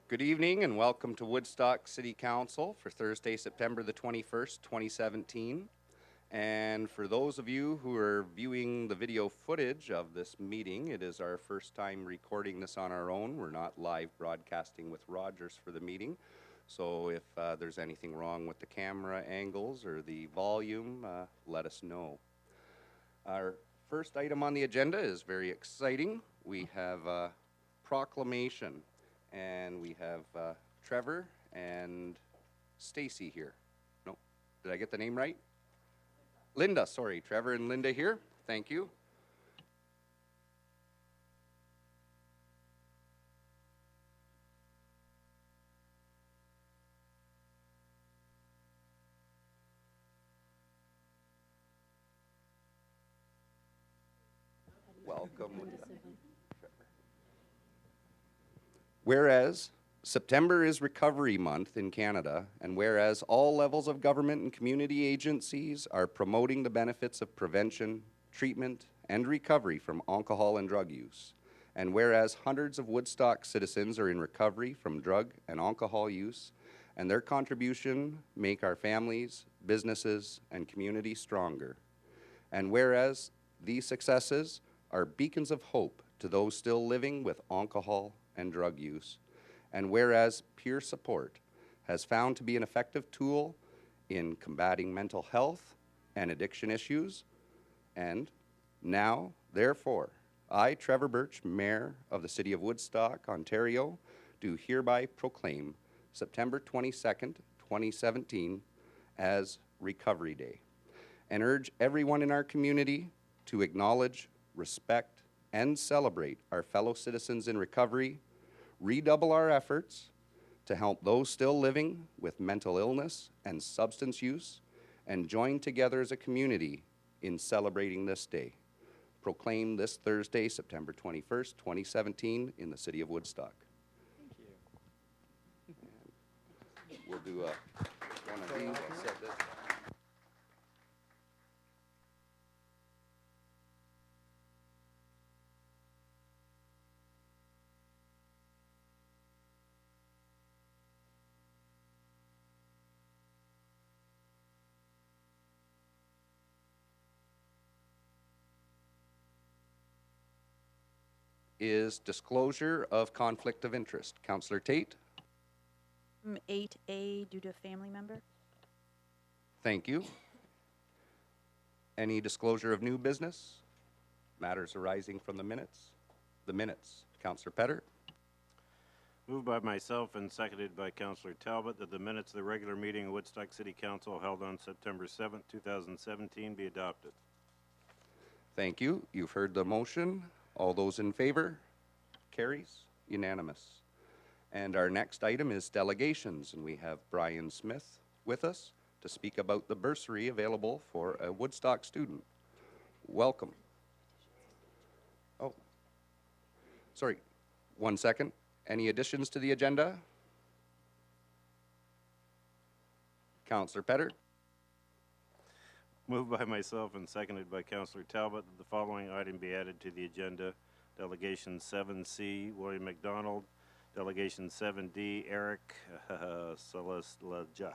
Good evening and welcome to Woodstock City Council for Thursday, September the 21st, 2017. And for those of you who are viewing the video footage of this meeting, it is our first time recording this on our own. We're not live broadcasting with Rogers for the meeting. So if there's anything wrong with the camera angles or the volume, let us know. Our first item on the agenda is very exciting. We have a proclamation. And we have Trevor and Stacy here. No, did I get the name right? Linda, sorry. Trevor and Linda here. Thank you. Welcome, Linda. Whereas September is Recovery Month in Canada, and whereas all levels of government and community agencies are promoting the benefits of prevention, treatment, and recovery from alcohol and drug use, and whereas hundreds of Woodstock citizens are in recovery from drug and alcohol use, and their contribution make our families, businesses, and communities stronger, and whereas these successes are beacons of hope to those still living with alcohol and drug use, and whereas peer support has found to be an effective tool in combating mental health and addiction issues, and now, therefore, I, Trevor Birch, Mayor of the City of Woodstock, Ontario, do hereby proclaim September 22nd, 2017 as Recovery Day, and urge everyone in our community to acknowledge, respect, and celebrate our fellow citizens in recovery, redouble our efforts to help those still living with mental illness and substance use, and join together as a community in celebrating this day. Proclaim this Thursday, September 21st, 2017 in the City of Woodstock. Thank you. We'll do one of these. I'll set this. Is disclosure of conflict of interest. Councillor Tate? 8A due to family member. Thank you. Any disclosure of new business? Matters arising from the minutes? The minutes. Councillor Petter? Moved by myself and seconded by Councillor Talbot that the minutes of the regular meeting of Woodstock City Council held on September 7th, 2017 be adopted. Thank you. You've heard the motion. All those in favor? Carries. Unanimous. And our next item is delegations, and we have Brian Smith with us to speak about the bursary available for a Woodstock student. Welcome. Oh, sorry, 1 second. Any additions to the agenda? Councillor Petter? Moved by myself and seconded by Councillor Talbot that the following item be added to the agenda. Delegation 7C, William McDonald. Delegation 7D, Eric Salaslaja.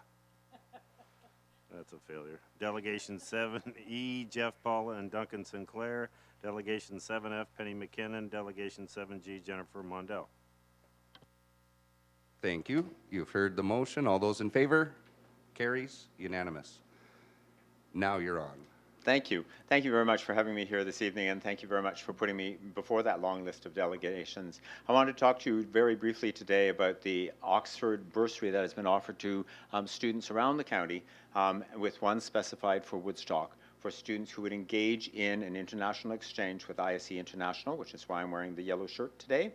That's a failure. Delegation 7E, Jeff Paula and Duncan Sinclair. Delegation 7F, Penny McKinnon. Delegation 7G, Jennifer Mondell. Thank you. You've heard the motion. All those in favor? Carries. Unanimous. Now you're on. Thank you. Thank you very much for having me here this evening, and thank you very much for putting me before that long list of delegations. I want to talk to you very briefly today about the Oxford bursary that has been offered to students around the county, with one specified for Woodstock, for students who would engage in an international exchange with ISE International, which is why I'm wearing the yellow shirt today,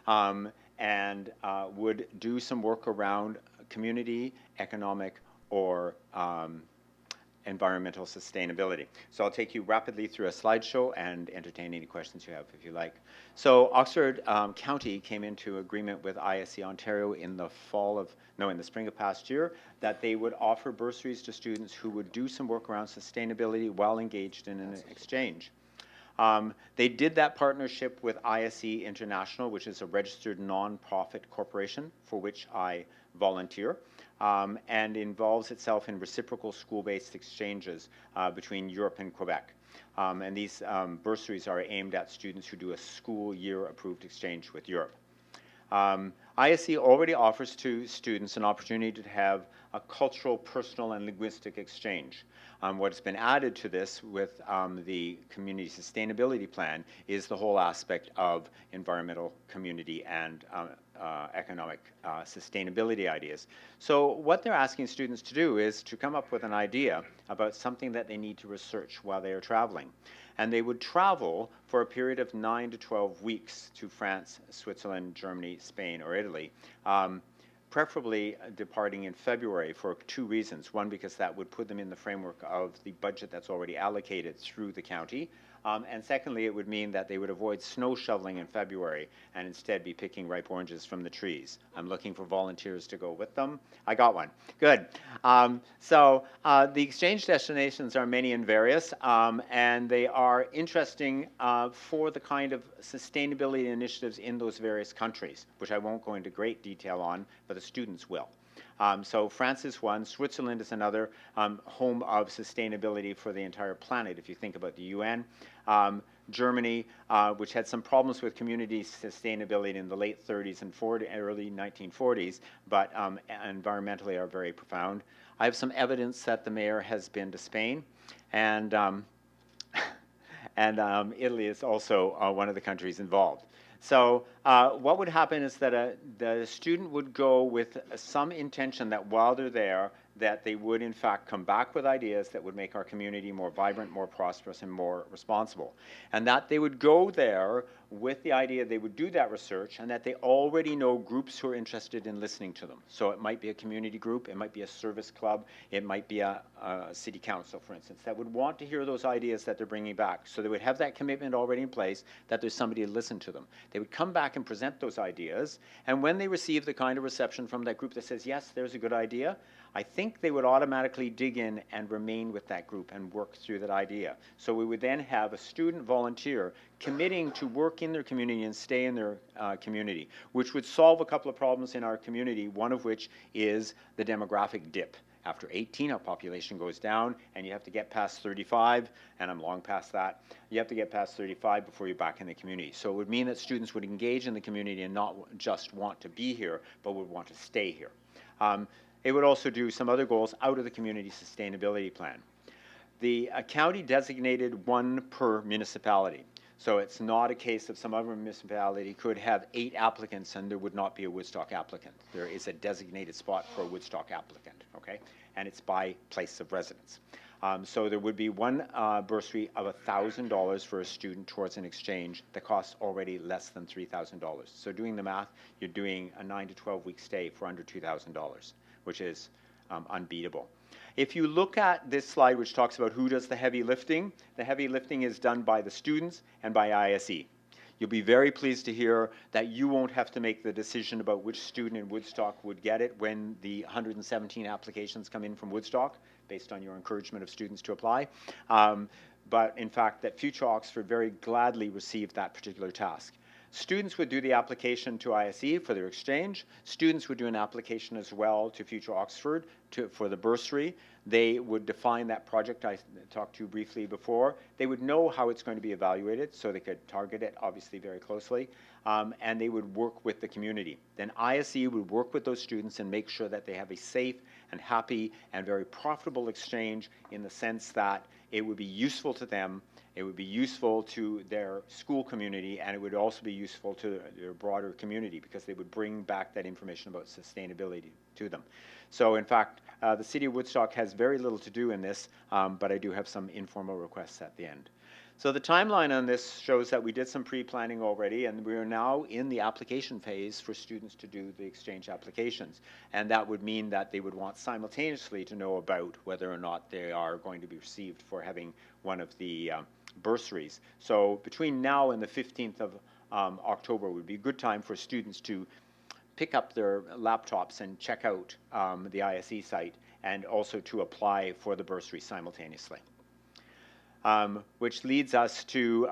and would do some work around community, economic, or environmental sustainability. So I'll take you rapidly through a slideshow and entertain any questions you have if you like. So Oxford County came into agreement with ISE Ontario in the spring of past year that they would offer bursaries to students who would do some work around sustainability while engaged in an exchange. They did that partnership with ISE International, which is a registered nonprofit corporation for which I volunteer, and involves itself in reciprocal school-based exchanges between Europe and Quebec. And these bursaries are aimed at students who do a school year approved exchange with Europe. ISE already offers to students an opportunity to have a cultural, personal, and linguistic exchange. What's been added to this with the community sustainability plan is the whole aspect of environmental, community, and economic sustainability ideas. So what they're asking students to do is to come up with an idea about something that they need to research while they are traveling. And they would travel for a period of 9 to 12 weeks to France, Switzerland, Germany, Spain, or Italy, preferably departing in February for 2 reasons. One, because that would put them in the framework of the budget that's already allocated through the county. And secondly, it would mean that they would avoid snow shoveling in February and instead be picking ripe oranges from the trees. I'm looking for volunteers to go with them. I got one. Good. So the exchange destinations are many and various, and they are interesting for the kind of sustainability initiatives in those various countries, which I won't go into great detail on, but the students will. So France is one, Switzerland is another, home of sustainability for the entire planet, if you think about the UN. Germany, which had some problems with community sustainability in the late 30s and early 1940s, but environmentally are very profound. I have some evidence that the mayor has been to Spain, and Italy is also one of the countries involved. So what would happen is that the student would go with some intention that while they're there, that they would in fact come back with ideas that would make our community more vibrant, more prosperous, and more responsible. And that they would go there with the idea they would do that research, and that they already know groups who are interested in listening to them. So it might be a community group, it might be a service club, it might be a city council, for instance, that would want to hear those ideas that they're bringing back. So they would have that commitment already in place that there's somebody to listen to them. They would come back and present those ideas, and when they receive the kind of reception from that group that says, yes, there's a good idea, I think they would automatically dig in and remain with that group and work through that idea. So we would then have a student volunteer committing to work in their community and stay in their community, which would solve a couple of problems in our community, one of which is the demographic dip. After 18, our population goes down, and you have to get past 35, and I'm long past that. You have to get past 35 before you're back in the community. So it would mean that students would engage in the community and not just want to be here, but would want to stay here. It would also do some other goals out of the community sustainability plan. The county designated one per municipality. So it's not a case of some other municipality could have 8 applicants and there would not be a Woodstock applicant. There is a designated spot for a Woodstock applicant, okay? And it's by place of residence. So there would be one bursary of $1,000 for a student towards an exchange that costs already less than $3,000. So doing the math, you're doing a 9 to 12 week stay for under $2,000, which is unbeatable. If you look at this slide, which talks about who does the heavy lifting is done by the students and by ISE. You'll be very pleased to hear that you won't have to make the decision about which student in Woodstock would get it when the 117 applications come in from Woodstock, based on your encouragement of students to apply. But in fact, that Future Oxford very gladly received that particular task. Students would do the application to ISE for their exchange. Students would do an application as well to Future Oxford for the bursary. They would define that project I talked to you briefly before. They would know how it's going to be evaluated, so they could target it obviously very closely, and they would work with the community. Then ISE would work with those students and make sure that they have a safe and happy and very profitable exchange, in the sense that it would be useful to them, it would be useful to their school community, and it would also be useful to their broader community, because they would bring back that information about sustainability to them. So in fact, the City of Woodstock has very little to do in this, but I do have some informal requests at the end. So the timeline on this shows that we did some pre-planning already, and we are now in the application phase for students to do the exchange applications. And that would mean that they would want simultaneously to know about whether or not they are going to be received for having one of the bursaries. So between now and the 15th of October would be a good time for students to pick up their laptops and check out the ISE site, and also to apply for the bursary simultaneously. which leads us to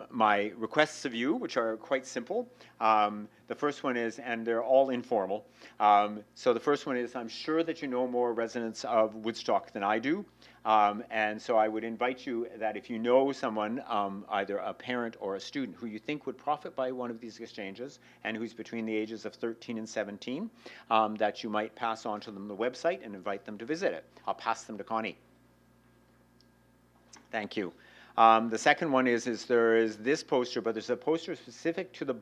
my requests of you, which are quite simple. The first one is, and they're all informal. So the first one is, I'm sure that you know more residents of Woodstock than I do. And so I would invite you that if you know someone, either a parent or a student, who you think would profit by one of these exchanges and who's between the ages of 13 and 17, that you might pass on to them the website and invite them to visit it. I'll pass them to Connie. Thank you. The second one is there is this poster, but there's a poster specific to the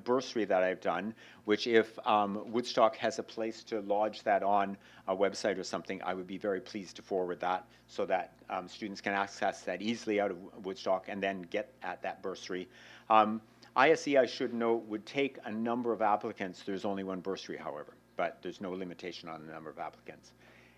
bursary that I've done, which if Woodstock has a place to lodge that on a website or something, I would be very pleased to forward that so that students can access that easily out of Woodstock and then get at that bursary. ISE, I should note, would take a number of applicants. There's only one bursary, however, but there's no limitation on the number of applicants.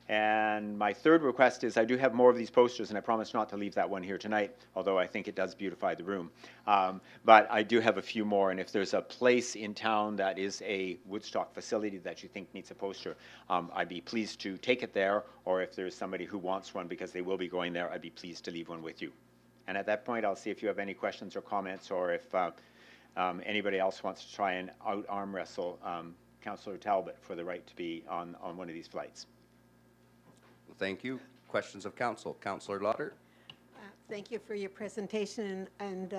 And my third request is I do have more of these posters, and I promise not to leave that one here tonight, although I think it does beautify the room. But I do have a few more, and if there's a place in town that is a Woodstock facility that you think needs a poster, I'd be pleased to take it there, or if there's somebody who wants one because they will be going there, I'd be pleased to leave one with you. And at that point, I'll see if you have any questions or comments, or if anybody else wants to try and out-arm wrestle Councillor Talbot for the right to be on one of these flights. Thank you. Questions of council. Councillor Lauder. Thank you for your presentation, and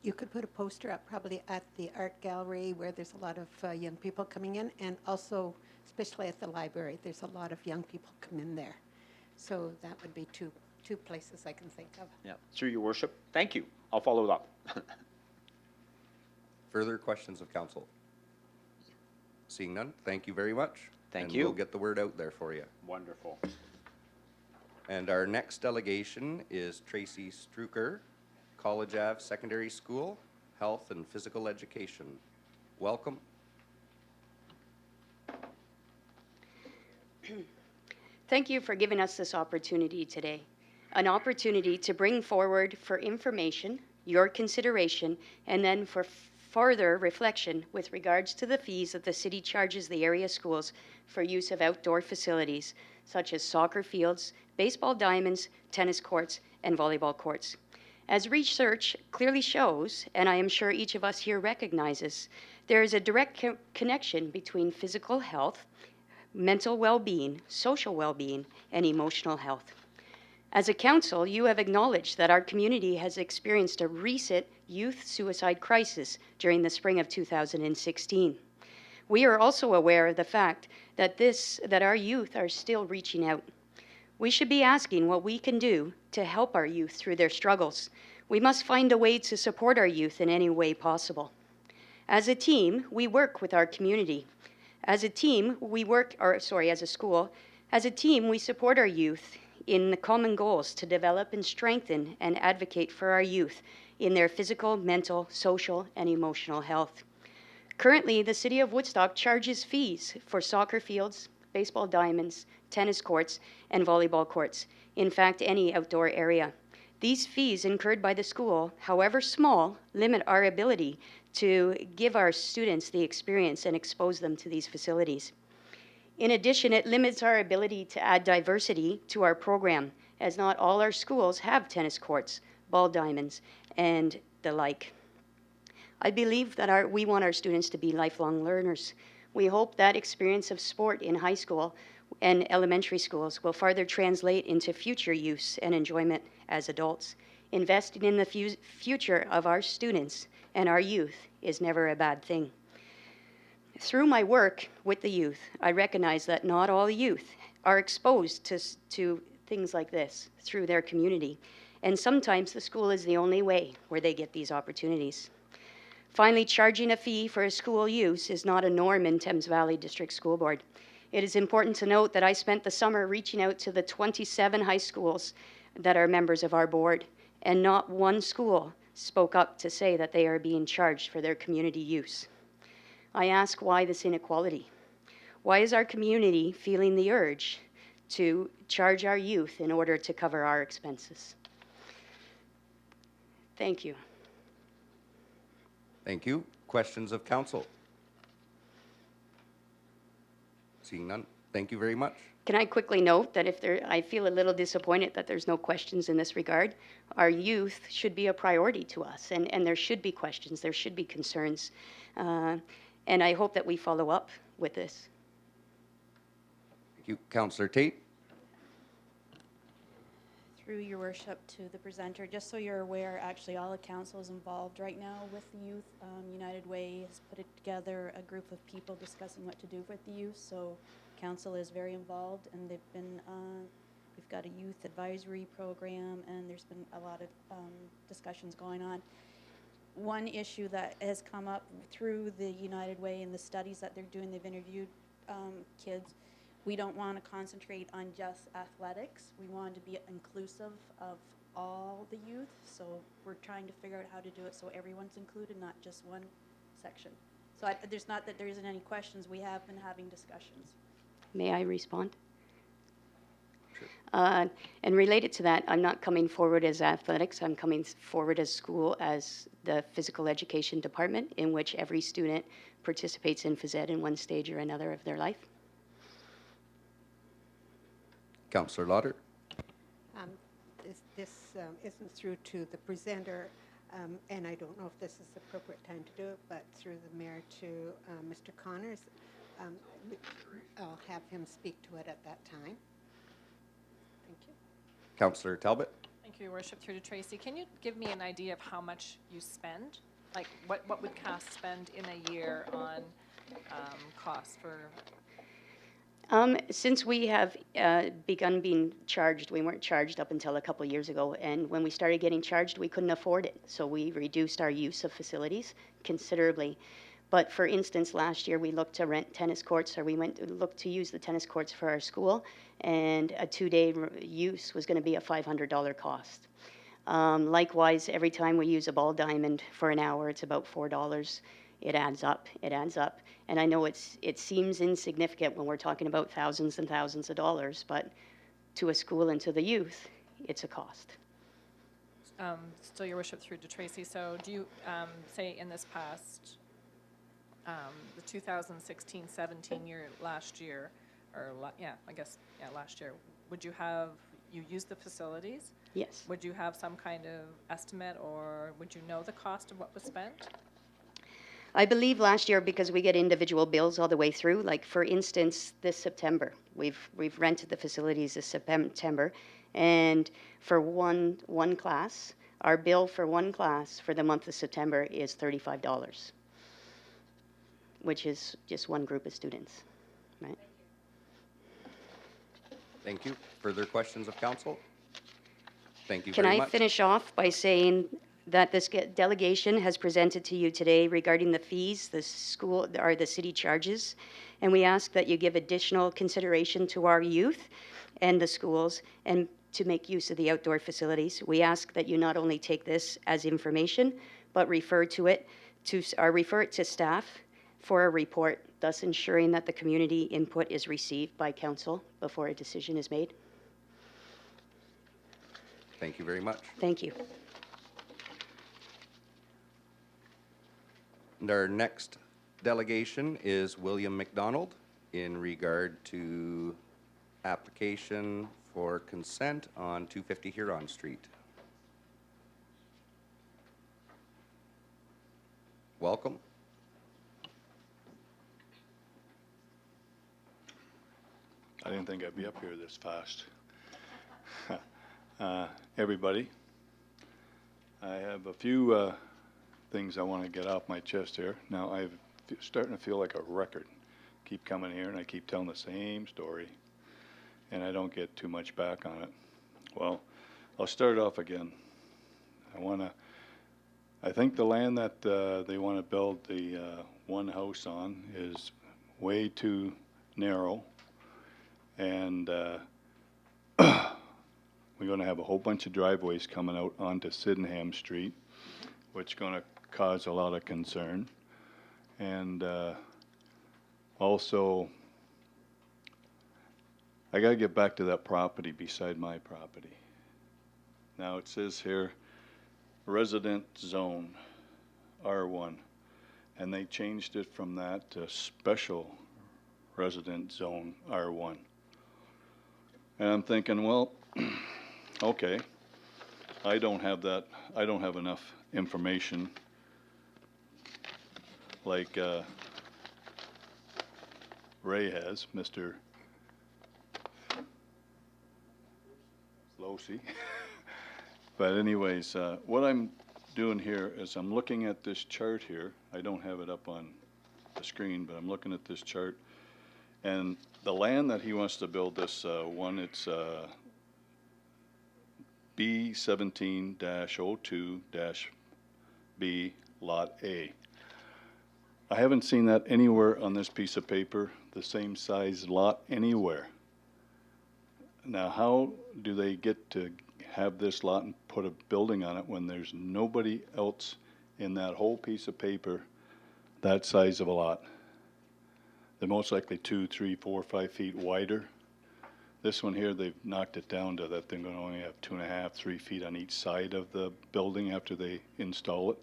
you could put a poster up probably at the art gallery where there's a lot of young people coming in, and also especially at the library. There's a lot of young people come in there. So that would be two places I can think of. Yeah, through your worship. Thank you. I'll follow it up. Further questions of council? Seeing none, thank you very much. Thank and you. We'll get the word out there for you. Wonderful. And our next delegation is Tracy Struker, College Ave Secondary School, Health and Physical Education. Welcome. Thank you for giving us this opportunity today. An opportunity to bring forward for information, your consideration, and then for further reflection with regards to the fees that the city charges the area schools for use of outdoor facilities, such as soccer fields, baseball diamonds, tennis courts, and volleyball courts. As research clearly shows, and I am sure each of us here recognizes, there is a direct connection between physical health, mental well-being, social well-being, and emotional health. As a council, you have acknowledged that our community has experienced a recent youth suicide crisis during the spring of 2016. We are also aware of the fact that our youth are still reaching out. We should be asking what we can do to help our youth through their struggles. We must find a way to support our youth in any way possible. As a team, we work with our community. As a team, as a school, as a team, we support our youth in the common goals to develop and strengthen and advocate for our youth in their physical, mental, social, and emotional health. Currently, the City of Woodstock charges fees for soccer fields, baseball diamonds, tennis courts, and volleyball courts. In fact, any outdoor area. These fees incurred by the school, however small, limit our ability to give our students the experience and expose them to these facilities. In addition, it limits our ability to add diversity to our program, as not all our schools have tennis courts, ball diamonds, and the like. I believe that we want our students to be lifelong learners. We hope that experience of sport in high school and elementary schools will further translate into future use and enjoyment as adults. Investing in the future of our students and our youth is never a bad thing. Through my work with the youth, I recognize that not all youth are exposed to things like this through their community, and sometimes the school is the only way where they get these opportunities. Finally, charging a fee for a school use is not a norm in Thames Valley District School Board. It is important to note that I spent the summer reaching out to the 27 high schools that are members of our board, and not one school spoke up to say that they are being charged for their community use. I ask, why this inequality? Why is our community feeling the urge to charge our youth in order to cover our expenses? Thank you. Thank you. Questions of council? Seeing none, thank you very much. Can I quickly note that I feel a little disappointed that there's no questions in this regard. Our youth should be a priority to us, and there should be questions, there should be concerns. And I hope that we follow up with this. Thank you. Councillor Tate? Through your worship to the presenter, just so you're aware, actually all the council is involved right now with the youth. United Way has put together a group of people discussing what to do with the youth, so council is very involved, and they've been, we've got a youth advisory program, and there's been a lot of discussions going on. One issue that has come up through the United Way and the studies that they're doing, they've interviewed kids. We don't want to concentrate on just athletics. We want to be inclusive of all the youth. So we're trying to figure out how to do it so everyone's included, not just one section. So there's not that there isn't any questions. We have been having discussions. May I respond? And related to that, I'm not coming forward as athletics. I'm coming forward as school, as the physical education department, in which every student participates in phys ed in one stage or another of their life. Councillor Lauder? This isn't through to the presenter, and I don't know if this is the appropriate time to do it, but through the mayor to Mr. Connors. I'll have him speak to it at that time. Thank you. Councillor Talbot? Thank you, Your Worship. Through to Tracy. Can you give me an idea of how much you spend? Like, what would CAST spend in a year on costs for? Since we have begun being charged, we weren't charged up until a couple of years ago, and when we started getting charged, we couldn't afford it. So we reduced our use of facilities considerably. But for instance, last year we looked to rent tennis courts, or we looked to use the tennis courts for our school, and a 2-day use was going to be a $500 cost. Likewise, every time we use a ball diamond for an hour, it's about $4. It adds up, it adds up. And I know it seems insignificant when we're talking about thousands and thousands of dollars, but to a school and to the youth, it's a cost. Still, Your Worship, through to Tracy. So do you say in this past, the 2016-17 year, last year, or last year, would you have, you used the facilities? Yes. Would you have some kind of estimate, or would you know the cost of what was spent? I believe last year, because we get individual bills all the way through, like for instance, this September, we've rented the facilities this September, and for one class, our bill for one class for the month of September is $35, which is just one group of students, right? Thank you. Further questions of council? Thank you Can very I much. finish off by saying that this delegation has presented to you today regarding the fees the school or the city charges, and we ask that you give additional consideration to our youth and the schools and to make use of the outdoor facilities. We ask that you not only take this as information, but refer it to staff for a report, thus ensuring that the community input is received by council before a decision is made. Thank you very much. Thank you. And our next delegation is William McDonald in regard to application for consent on 250 Huron Street. Welcome. I didn't think I'd be up here this fast. Everybody, I have a few things I want to get off my chest here. Now, I'm starting to feel like a record. Keep coming here and I keep telling the same story, and I don't get too much back on it. Well, I'll start off again. I think the land that they want to build the one house on is way too narrow, and we're going to have a whole bunch of driveways coming out onto Sydenham Street, which is going to cause a lot of concern. And also, I got to get back to that property beside my property. Now it says here, resident zone, R1, and they changed it from that to special resident zone, R1. And I'm thinking, well, okay, I don't have enough information like Ray has, Mr. Losi. But anyways, what I'm doing here is I'm looking at this chart here. I don't have it up on the screen, but I'm looking at this chart. And the land that he wants to build this one, it's B17-02-B Lot A. I haven't seen that anywhere on this piece of paper, the same size lot anywhere. Now, how do they get to have this lot and put a building on it when there's nobody else in that whole piece of paper that size of a lot? They're most likely 2, 3, 4, 5 feet wider. This one here, they've knocked it down to that they're going to only have 2.5, 3 feet on each side of the building after they install it.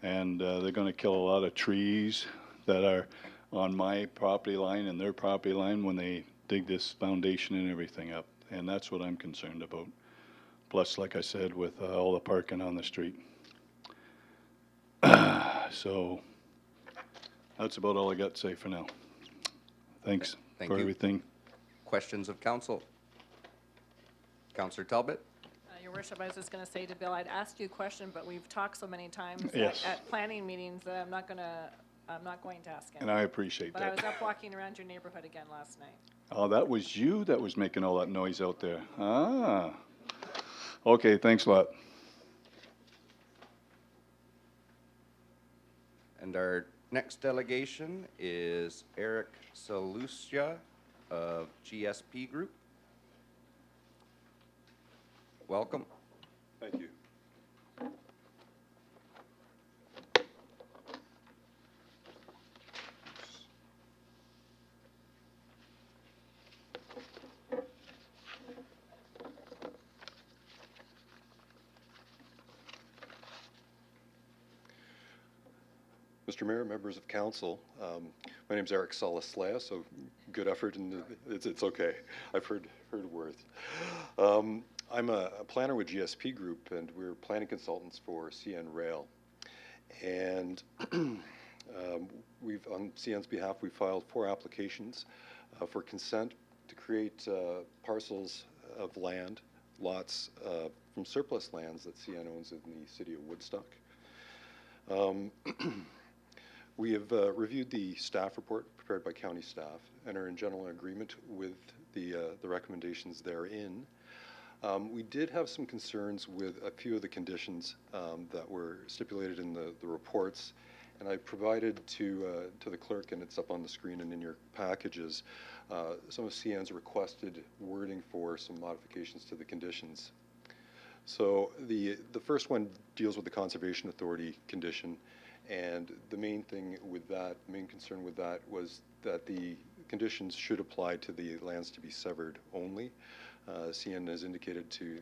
And they're going to kill a lot of trees that are on my property line and their property line when they dig this foundation and everything up. And that's what I'm concerned about. Plus, like I said, with all the parking on the street. So that's about all I got to say for now. Thanks Thank for you. everything. Questions of council? Councillor Talbot? Your worship, I was just going to say to Bill, I'd asked you a question, but we've talked so many times Yes. at planning meetings that I'm not going to ask him. And I appreciate But I was that. up walking around your neighborhood again last night. Oh, that was you that was making all that noise out there. Ah. Okay, thanks a lot. And our next delegation is Eric Salusia of GSP Group. Welcome. Thank you. Mr. Mayor, members of council, my name is Eric Salusia, so good effort, and it's okay. I've heard words. I'm a planner with GSP Group, and we're planning consultants for CN Rail. And on CN's behalf, we filed 4 applications for consent to create parcels of land, lots from surplus lands that CN owns in the city of Woodstock. We have reviewed the staff report prepared by county staff and are in general agreement with the recommendations therein. We did have some concerns with a few of the conditions that were stipulated in the reports, and I provided to the clerk, and it's up on the screen and in your packages, some of CN's requested wording for some modifications to the conditions. So the first one deals with the Conservation Authority condition, and the main concern with that was that the conditions should apply to the lands to be severed only. CN has indicated to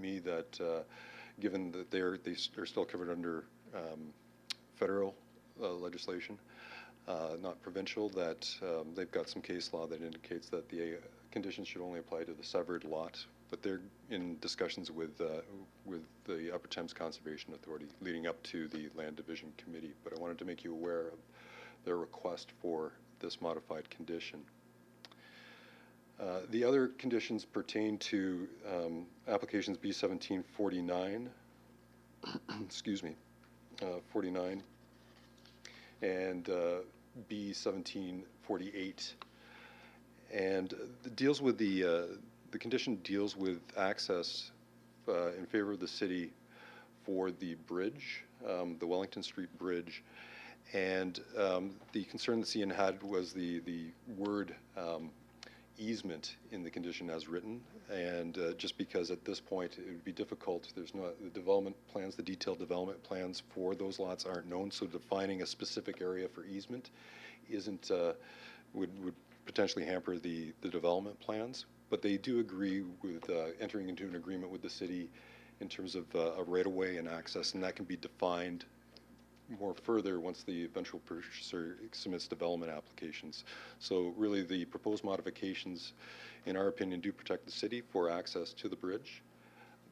me that given that they're still covered under federal legislation, not provincial, that they've got some case law that indicates that the conditions should only apply to the severed lot. But they're in discussions with the Upper Thames Conservation Authority leading up to the Land Division Committee. But I wanted to make you aware of their request for this modified condition. The other conditions pertain to applications B1749, excuse me, 49, and B1748, and it deals with the condition deals with access in favor of the city for the bridge, the Wellington Street Bridge, and the concern that CN had was the word easement in the condition as written, and just because at this point it would be difficult. There's not the development plans, the detailed development plans for those lots aren't known, so defining a specific area for easement isn't would potentially hamper the development plans. But they do agree with entering into an agreement with the city in terms of a right-of-way and access, and that can be defined more further once the eventual purchaser submits development applications. So really the proposed modifications, in our opinion, do protect the city for access to the bridge,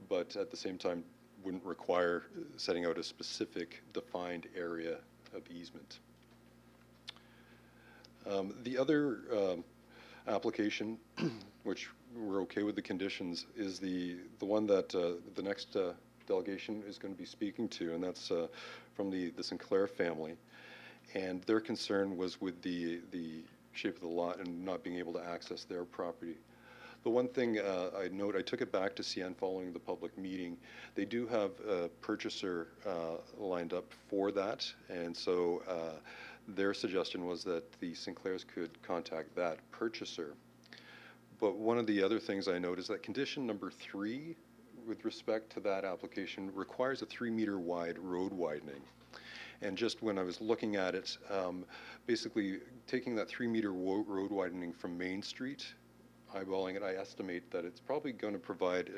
but at the same time wouldn't require setting out a specific defined area of easement. The other application, which we're okay with the conditions, is the one that the next delegation is going to be speaking to, and that's from the Sinclair family. And their concern was with the shape of the lot and not being able to access their property. The one thing I note, I took it back to CN following the public meeting. They do have a purchaser lined up for that, and so their suggestion was that the Sinclairs could contact that purchaser. But one of the other things I note is that condition number 3, with respect to that application, requires a 3-meter wide road widening. And just when I was looking at it, basically taking that 3-meter road widening from Main Street, eyeballing it, I estimate that it's probably going to provide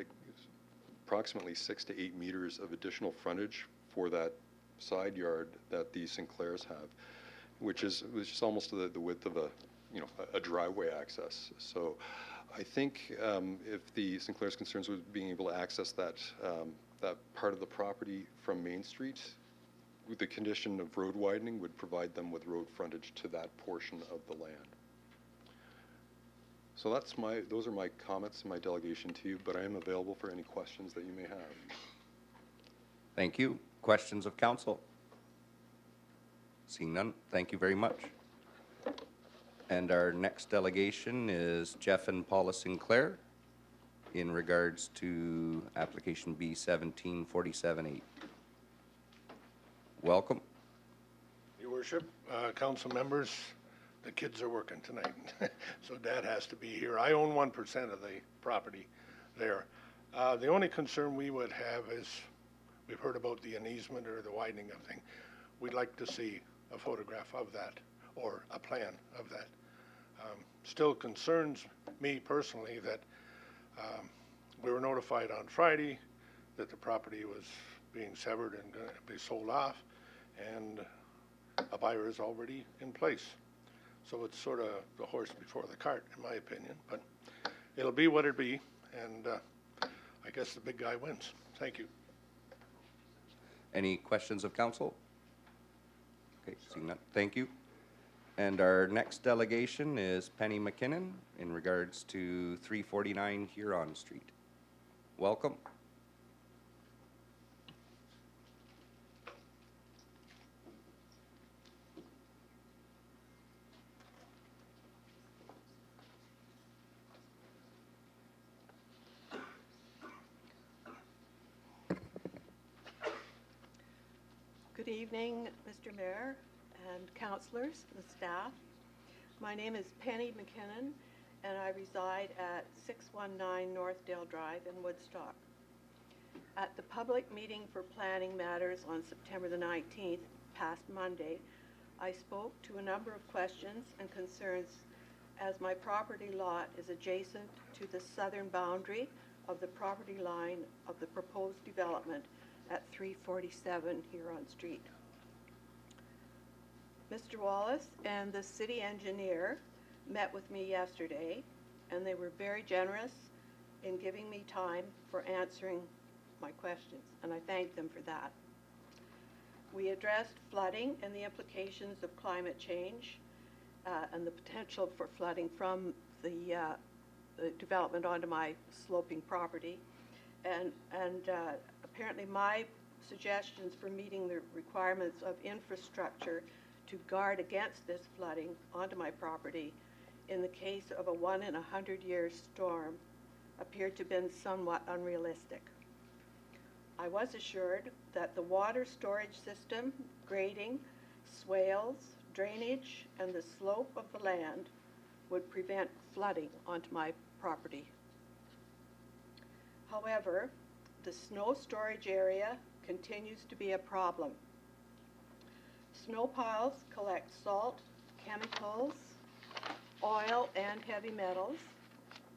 approximately 6 to 8 meters of additional frontage for that side yard that the Sinclairs have, which is almost the width of a driveway access. So I think if the Sinclair's concerns with being able to access that part of the property from Main Street, with the condition of road widening would provide them with road frontage to that portion of the land. So those are my comments and my delegation to you, but I am available for any questions that you may have. Thank you. Questions of council? Seeing none, thank you very much. And our next delegation is Jeff and Paula Sinclair in regards to application B 17478. Welcome. Your Worship, council members, the kids are working tonight, so Dad has to be here. I own 1% of the property there. The only concern we would have is, we've heard about the easement or the widening of thing. We'd like to see a photograph of that or a plan of that. Still concerns me personally that we were notified on Friday that the property was being severed and going to be sold off, and a buyer is already in place. So it's sort of the horse before the cart, in my opinion, but it'll be what it be, and I guess the big guy wins. Thank you. Any questions of council? Okay, seeing none, thank you. And our next delegation is Penny McKinnon in regards to 349 Huron Street. Welcome. Good evening, Mr. Mayor and councillors, the staff. My name is Penny McKinnon, and I reside at 619 Northdale Drive in Woodstock. At the public meeting for planning matters on September the 19th, past Monday, I spoke to a number of questions and concerns as my property lot is adjacent to the southern boundary of the property line of the proposed development at 347 Huron Street. Mr. Wallace and the city engineer met with me yesterday, and they were very generous in giving me time for answering my questions, and I thank them for that. We addressed flooding and the implications of climate change and the potential for flooding from the development onto my sloping property. And apparently my suggestions for meeting the requirements of infrastructure to guard against this flooding onto my property in the case of a 1-in-100-year storm appeared to have been somewhat unrealistic. I was assured that the water storage system, grading, swales, drainage, and the slope of the land would prevent flooding onto my property. However, the snow storage area continues to be a problem. Snow piles collect salt, chemicals, oil, and heavy metals,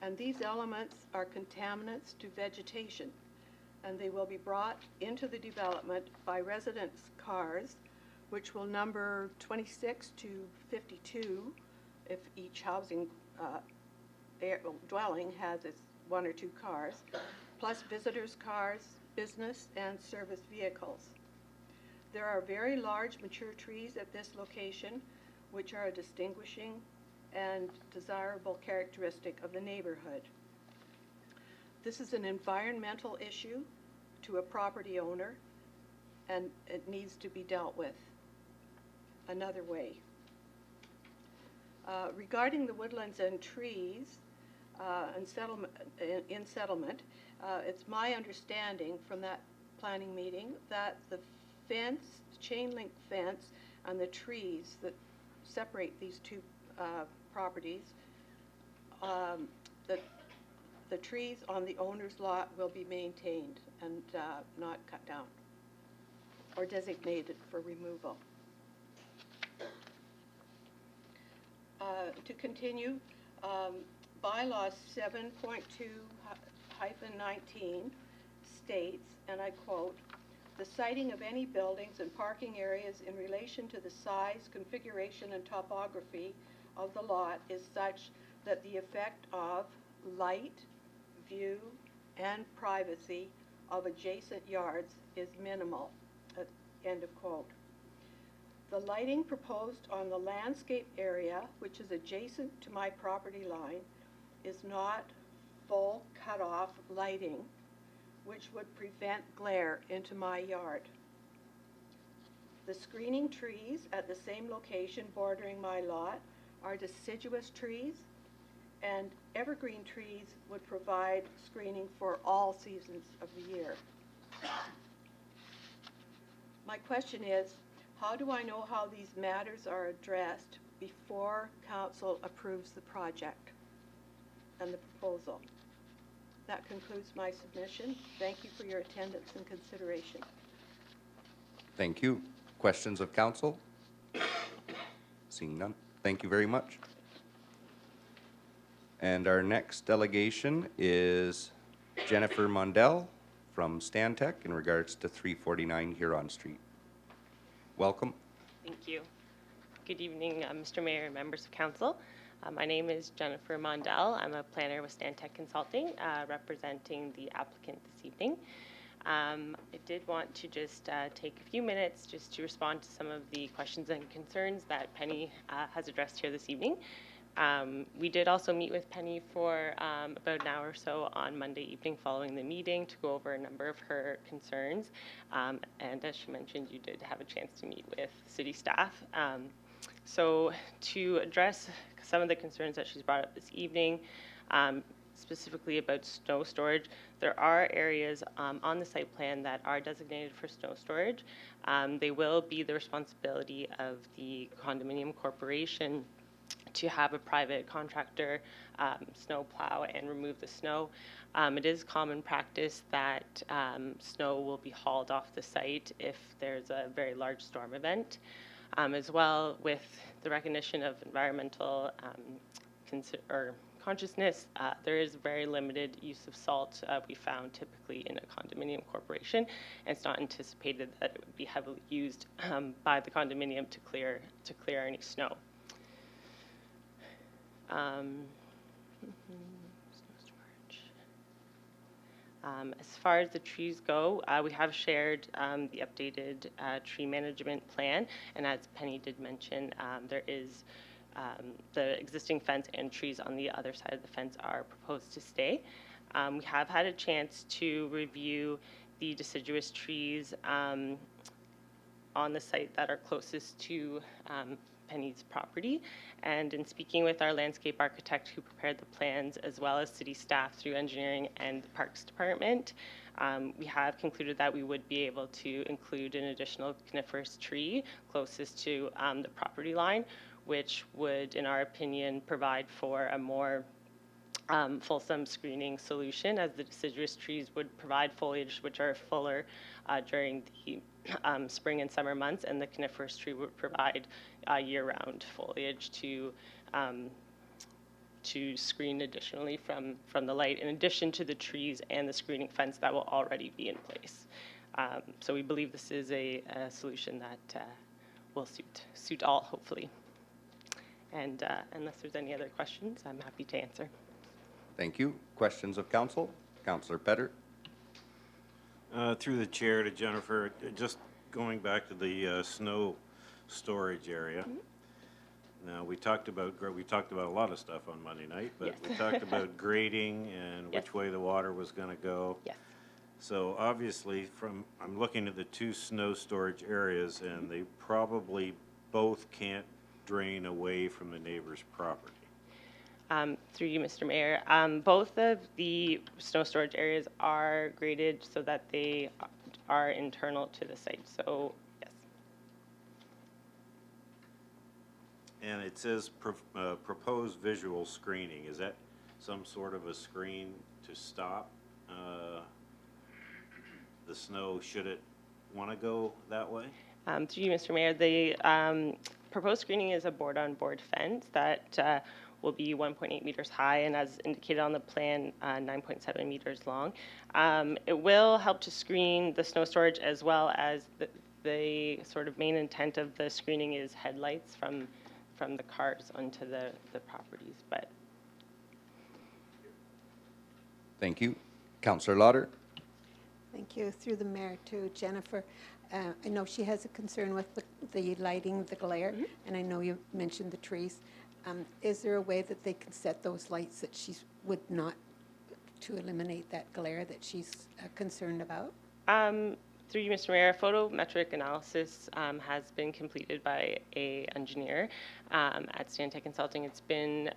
and these elements are contaminants to vegetation, and they will be brought into the development by residents' cars which will number 26 to 52 if each housing dwelling has its 1 or 2 cars, plus visitors' cars, business and service vehicles. There are very large mature trees at this location, which are a distinguishing and desirable characteristic of the neighborhood. This is an environmental issue to a property owner, and it needs to be dealt with another way. Regarding the woodlands and trees and in settlement, it's my understanding from that planning meeting that the fence, chain link fence, and the trees that separate these two properties, that the trees on the owner's lot will be maintained and not cut down or designated for removal. To continue, Bylaw 7.2-19 states, and I quote, "The siting of any buildings and parking areas in relation to the size, configuration, and topography of the lot is such that the effect of light, view, and privacy of adjacent yards is minimal." End of quote. The lighting proposed on the landscape area, which is adjacent to my property line, is not full cut-off lighting, which would prevent glare into my yard. The screening trees at the same location bordering my lot are deciduous trees, and evergreen trees would provide screening for all seasons of the year. My question is, how do I know how these matters are addressed before council approves the project and the proposal? That concludes my submission. Thank you for your attendance and consideration. Thank you. Questions of council? Seeing none. Thank you very much. And our next delegation is Jennifer Mondell from Stantec in regards to 349 Huron Street. Welcome. Thank you. Good evening, Mr. Mayor and members of council. My name is Jennifer Mondell. I'm a planner with Stantec Consulting, representing the applicant this evening. I did want to just take a few minutes just to respond to some of the questions and concerns that Penny has addressed here this evening. We did also meet with Penny for about an hour or so on Monday evening following the meeting to go over a number of her concerns. And as she mentioned, you did have a chance to meet with city staff. So to address some of the concerns that she's brought up this evening, specifically about snow storage, there are areas on the site plan that are designated for snow storage. They will be the responsibility of the condominium corporation to have a private contractor snow plow and remove the snow. It is common practice that snow will be hauled off the site if there's a very large storm event. As well, with the recognition of environmental consciousness, there is very limited use of salt we found typically in a condominium corporation, and it's not anticipated that it would be heavily used by the condominium to clear any snow. As far as the trees go, we have shared the updated tree management plan, and as Penny did mention, there is the existing fence and trees on the other side of the fence are proposed to stay. We have had a chance to review the deciduous trees on the site that are closest to Penny's property, and in speaking with our landscape architect who prepared the plans, as well as city staff through engineering and the Parks Department, we have concluded that we would be able to include an additional coniferous tree closest to the property line, which would, in our opinion, provide for a more fulsome screening solution, as the deciduous trees would provide foliage which are fuller during the spring and summer months, and the coniferous tree would provide year-round foliage to screen additionally from the light, in addition to the trees and the screening fence that will already be in place. So we believe this is a solution that will suit all, hopefully. And unless there's any other questions, I'm happy to answer. Thank you. Questions of council? Councillor Petter. Through the chair to Jennifer, just going back to the snow storage area. Now, we talked about a lot of stuff on Monday night, but Yes. we talked about grading and Yes. which way the water was going to go. Yes. So obviously, I'm looking at the two snow storage areas, and they probably both can't drain away from the neighbor's property. Through you, Mr. Mayor, both of the snow storage areas are graded so that they are internal to the site. So, yes. And it says proposed visual screening. Is that some sort of a screen to stop the snow should it want to go that way? Through you, Mr. Mayor, the proposed screening is a board-on-board fence that will be 1.8 meters high and, as indicated on the plan, 9.7 meters long. It will help to screen the snow storage, as well as the sort of main intent of the screening is headlights from the cars onto the properties. But Thank you. Councillor Lauder. Thank you. Through the mayor to Jennifer. I know she has a concern with the lighting, the glare, and I know you mentioned the trees. Is there a way that they can set those lights that she would not, to eliminate that glare that she's concerned about? through you, Mr. Mayor, photometric analysis has been completed by an engineer at Stantec Consulting. It's been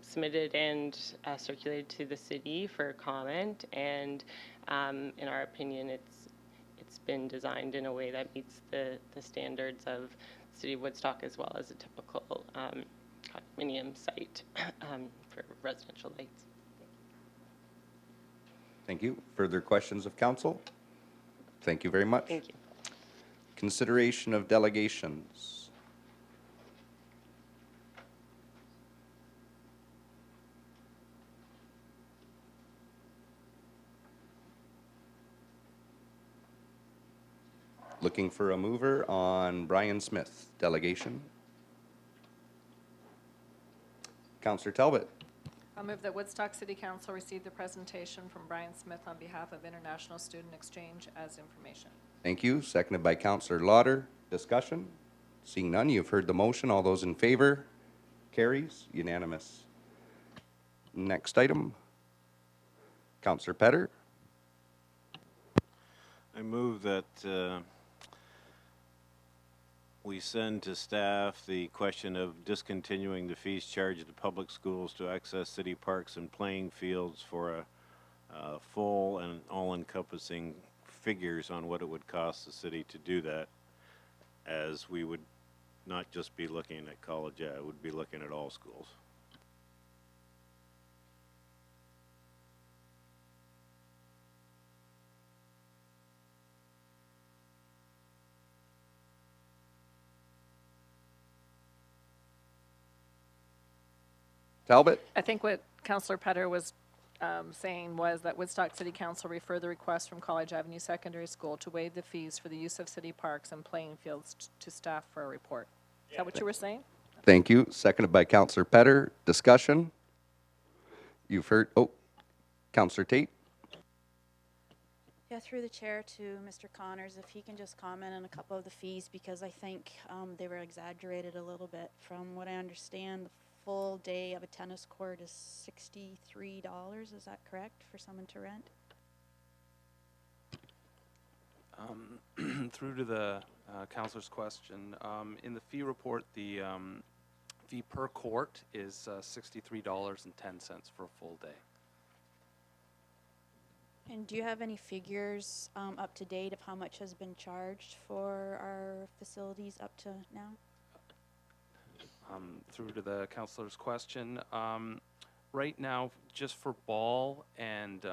submitted and circulated to the city for comment, and in our opinion, it's been designed in a way that meets the standards of the City of Woodstock, as well as a typical condominium site for residential lights. Thank you. Further questions of council? Thank you very much. Thank you. Consideration of delegations. Looking for a mover on Brian Smith, delegation. Councillor Talbot. I'll move that Woodstock City Council receive the presentation from Brian Smith on behalf of International Student Exchange as information. Thank you. Seconded by Councillor Lauder. Discussion? Seeing none, you've heard the motion. All those in favor? Carries. Unanimous. Next item. Councillor Petter. I move that we send to staff the question of discontinuing the fees charged to public schools to access city parks and playing fields for a full and all-encompassing figures on what it would cost the city to do that, as we would not just be looking at college ed, would be looking at all schools. Talbot. I think what Councillor Petter was saying was that Woodstock City Council refer the request from College Avenue Secondary School to waive the fees for the use of city parks and playing fields to staff for a report. Is that what you were saying? Thank you. Seconded by Councillor Petter. Discussion? You've heard, Councillor Tate. Yeah, through the chair to Mr. Connors, if he can just comment on a couple of the fees, because I think they were exaggerated a little bit. From what I understand, the full day of a tennis court is $63, is that correct, for someone to rent? Through to the councillor's question, in the fee report, the fee per court is $63.10 for a full day. And do you have any figures up to date of how much has been charged for our facilities up to now? Through to the councillor's question, right now, just for ball and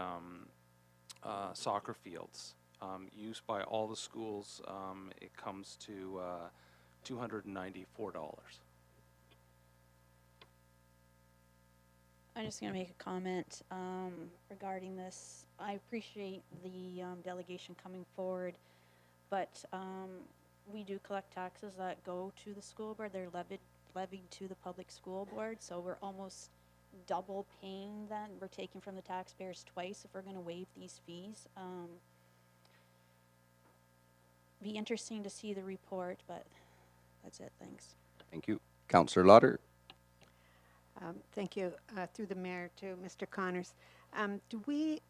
soccer fields, used by all the schools, it comes to $294. I'm just going to make a comment regarding this. I appreciate the delegation coming forward, but we do collect taxes that go to the school board. They're levied to the public school board, so we're almost double paying that. We're taking from the taxpayers twice if we're gonna waive these fees. Be interesting to see the report, but that's it, thanks. Thank you. Councillor Lauder. Thank you. Through the mayor to Mr. Connors. Do we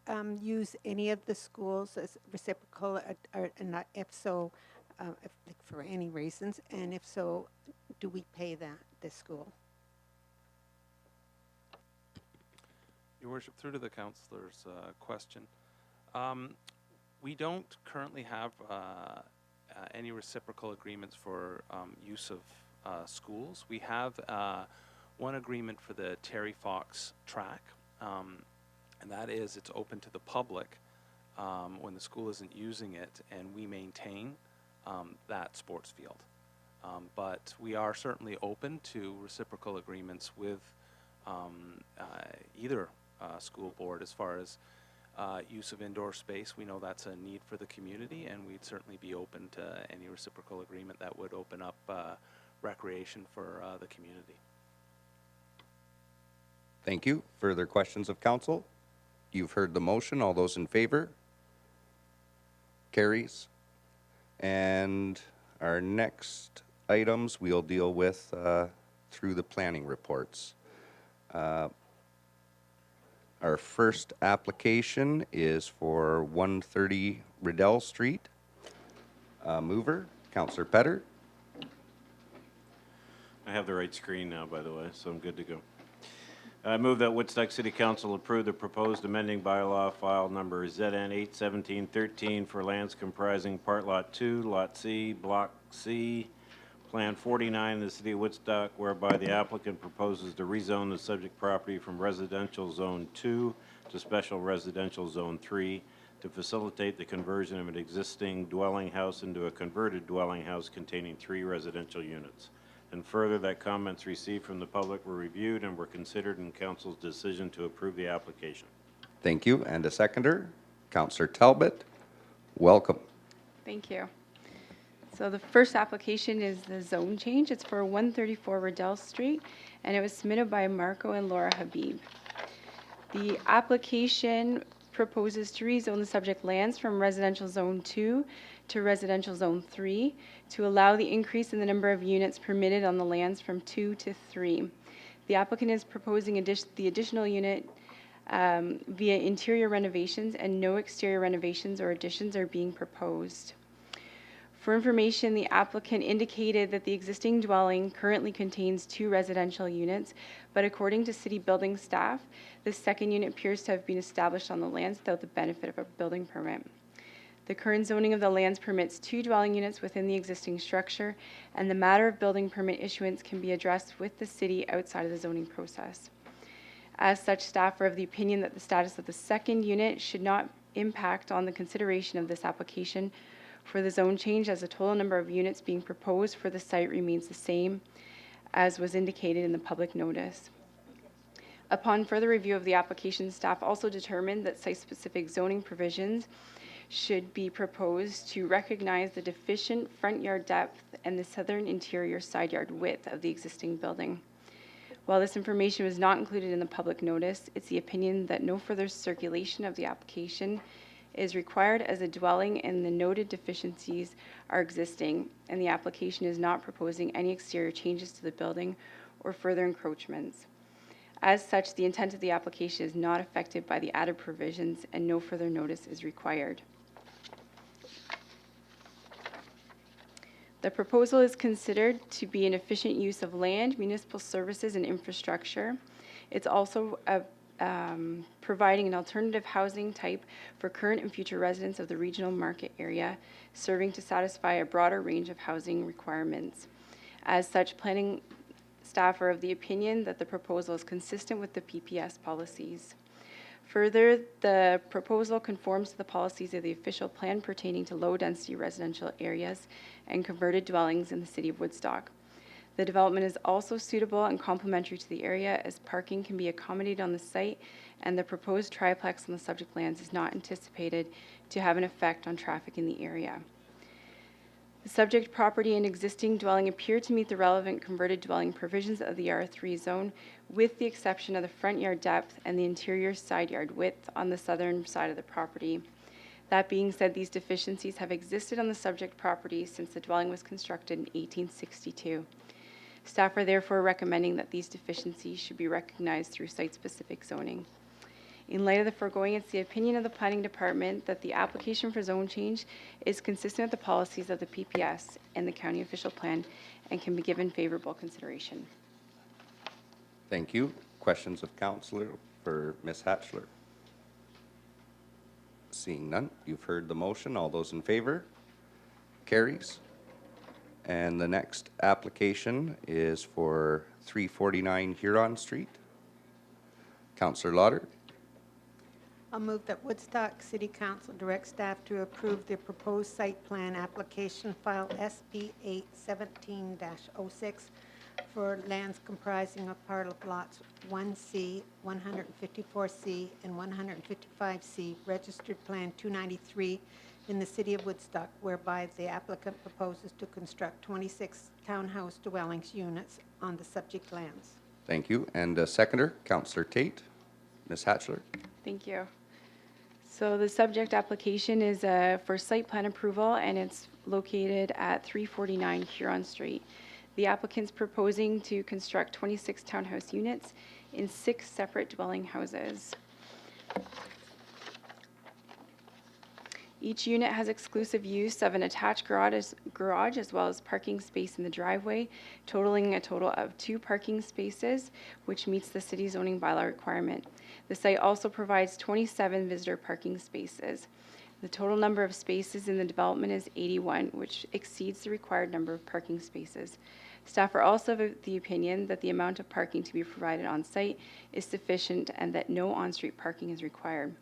use any of the schools as reciprocal, and not, if so, if, like, for any reasons? And if so, do we pay this school? Your Worship, through to the councillor's question. We don't currently have any reciprocal agreements for use of schools. We have one agreement for the Terry Fox track, and that is it's open to the public when the school isn't using it, and we maintain that sports field. But we are certainly open to reciprocal agreements with either school board as far as use of indoor space. We know that's a need for the community, and we'd certainly be open to any reciprocal agreement that would open up recreation for the community. Thank you. Further questions of council? You've heard the motion. All those in favor? Carries. And our next items we'll deal with through the planning reports. Our first application is for 130 Redell Street. Mover, Councillor Petter. I have the right screen now, by the way, so I'm good to go. I move that Woodstock City Council approve the proposed amending bylaw file number ZN 81713 for lands comprising Part Lot 2, Lot C, Block C, Plan 49 in the City of Woodstock, whereby the applicant proposes to rezone the subject property from Residential Zone 2 to Special Residential Zone 3 to facilitate the conversion of an existing dwelling house into a converted dwelling house containing 3 residential units. And further, that comments received from the public were reviewed and were considered in council's decision to approve the application. Thank you. And a seconder, Councillor Talbot. Welcome. Thank you. So the first application is the zone change. It's for 134 Redell Street, and it was submitted by Marco and Laura Habib. The application proposes to rezone the subject lands from Residential Zone 2 to Residential Zone 3 to allow the increase in the number of units permitted on the lands from 2 to 3. The applicant is proposing the additional unit via interior renovations, and no exterior renovations or additions are being proposed. For information, the applicant indicated that the existing dwelling currently contains 2 residential units, but according to city building staff, the second unit appears to have been established on the lands without the benefit of a building permit. The current zoning of the lands permits 2 dwelling units within the existing structure, and the matter of building permit issuance can be addressed with the city outside of the zoning process. As such, staff are of the opinion that the status of the second unit should not impact on the consideration of this application for the zone change, as the total number of units being proposed for the site remains the same as was indicated in the public notice. Upon further review of the application, staff also determined that site-specific zoning provisions should be proposed to recognize the deficient front yard depth and the southern interior side yard width of the existing building. While this information was not included in the public notice, it's the opinion that no further circulation of the application is required, as a dwelling and the noted deficiencies are existing, and the application is not proposing any exterior changes to the building or further encroachments. As such, the intent of the application is not affected by the added provisions, and no further notice is required. The proposal is considered to be an efficient use of land, municipal services, and infrastructure. It's also providing an alternative housing type for current and future residents of the regional market area, serving to satisfy a broader range of housing requirements. As such, planning staff are of the opinion that the proposal is consistent with the PPS policies. Further, the proposal conforms to the policies of the official plan pertaining to low-density residential areas and converted dwellings in the City of Woodstock. The development is also suitable and complementary to the area, as parking can be accommodated on the site, and the proposed triplex on the subject lands is not anticipated to have an effect on traffic in the area. The subject property and existing dwelling appear to meet the relevant converted dwelling provisions of the R3 zone, with the exception of the front yard depth and the interior side yard width on the southern side of the property. That being said, these deficiencies have existed on the subject property since the dwelling was constructed in 1862. Staff are therefore recommending that these deficiencies should be recognized through site-specific zoning. In light of the foregoing, it's the opinion of the Planning Department that the application for zone change is consistent with the policies of the PPS and the County Official Plan and can be given favorable consideration. Thank you. Questions of councillor for Ms. Hatchler? Seeing none, you've heard the motion. All those in favor? Carries. And the next application is for 349 Huron Street. Councillor Lauder. I'll move that Woodstock City Council direct staff to approve the proposed site plan application file SP 817-06 for lands comprising of part of lots 1C, 154C, and 155C, registered plan 293 in the city of Woodstock, whereby the applicant proposes to construct 26 townhouse dwellings units on the subject lands. Thank you. And seconder, Councillor Tate. Ms. Hatchler. Thank you. So the subject application is for site plan approval, and it's located at 349 Huron Street. The applicant's proposing to construct 26 townhouse units in 6 separate dwelling houses. Each unit has exclusive use of an attached garage as well as parking space in the driveway, totaling a total of 2 parking spaces, which meets the city zoning bylaw requirement. The site also provides 27 visitor parking spaces. The total number of spaces in the development is 81, which exceeds the required number of parking spaces. Staff are also of the opinion that the amount of parking to be provided on site is sufficient and that no on-street parking is required.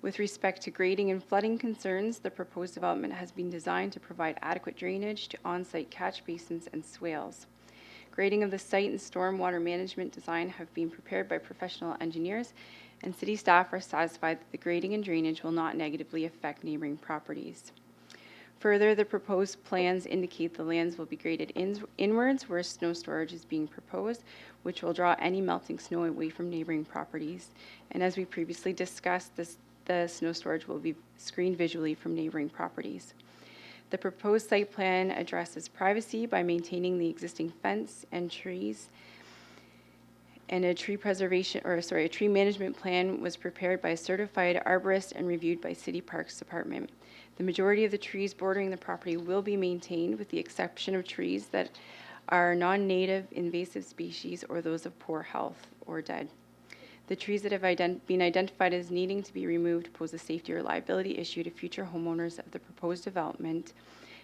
With respect to grading and flooding concerns, the proposed development has been designed to provide adequate drainage to on-site catch basins and swales. Grading of the site and stormwater management design have been prepared by professional engineers, and city staff are satisfied that the grading and drainage will not negatively affect neighboring properties. Further, the proposed plans indicate the lands will be graded inwards where snow storage is being proposed, which will draw any melting snow away from neighboring properties. And as we previously discussed, the snow storage will be screened visually from neighboring properties. The proposed site plan addresses privacy by maintaining the existing fence and trees. And a tree management plan was prepared by a certified arborist and reviewed by City Parks Department. The majority of the trees bordering the property will be maintained, with the exception of trees that are non-native invasive species or those of poor health or dead. The trees that have been identified as needing to be removed pose a safety or liability issue to future homeowners of the proposed development,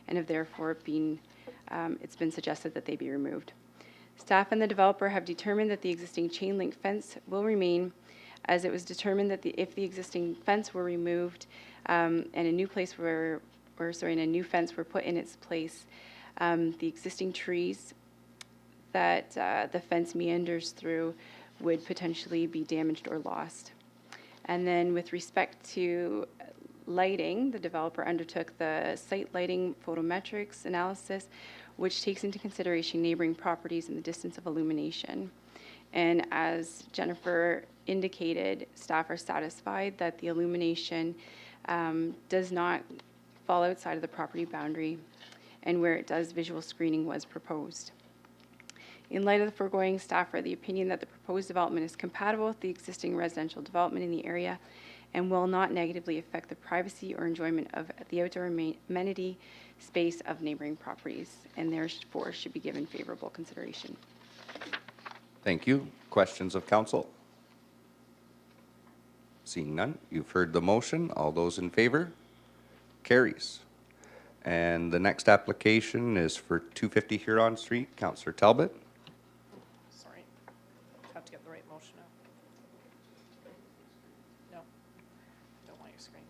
and have therefore it's been suggested that they be removed. Staff and the developer have determined that the existing chain link fence will remain, as it was determined that if the existing fence were removed and a new fence were put in its place, the existing trees that the fence meanders through would potentially be damaged or lost. And then with respect to lighting, the developer undertook the site lighting photometrics analysis, which takes into consideration neighboring properties and the distance of illumination. And as Jennifer indicated, staff are satisfied that the illumination does not fall outside of the property boundary, and where it does, visual screening was proposed. In light of the foregoing, staff are of the opinion that the proposed development is compatible with the existing residential development in the area and will not negatively affect the privacy or enjoyment of the outdoor amenity space of neighboring properties, and therefore should be given favorable consideration. Thank you. Questions of council? Seeing none, you've heard the motion. All those in favor? Carries. And the next application is for 250 Huron Street. Councillor Talbot. Sorry, have to get the right motion out. No, don't want your screen.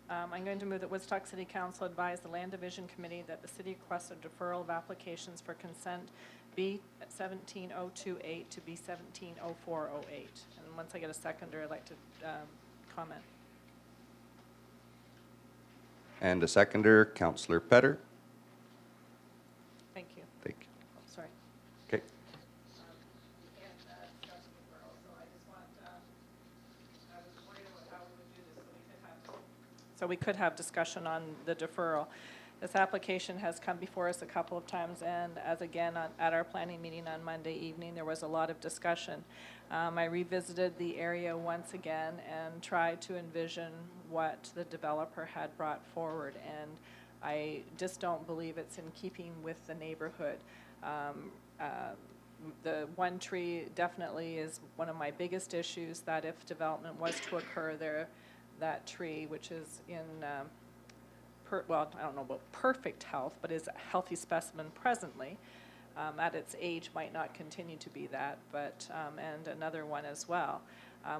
I'm going to move that Woodstock City Council advise the Land Division Committee that the city requests a deferral of applications for consent B 17028 to B 170408. And once I get a seconder, I'd like to comment. And a seconder, Councillor Petter. Thank you. Thank you. Oh, sorry. Okay. So we could have discussion on the deferral. This application has come before us a couple of times, and as again, at our planning meeting on Monday evening, there was a lot of discussion. I revisited the area once again and tried to envision what the developer had brought forward, and I just don't believe it's in keeping with the neighborhood. The one tree definitely is one of my biggest issues, that if development was to occur there, that tree, which is in, well, I don't know about perfect health, but is a healthy specimen presently, at its age might not continue to be that, but, and another one as well,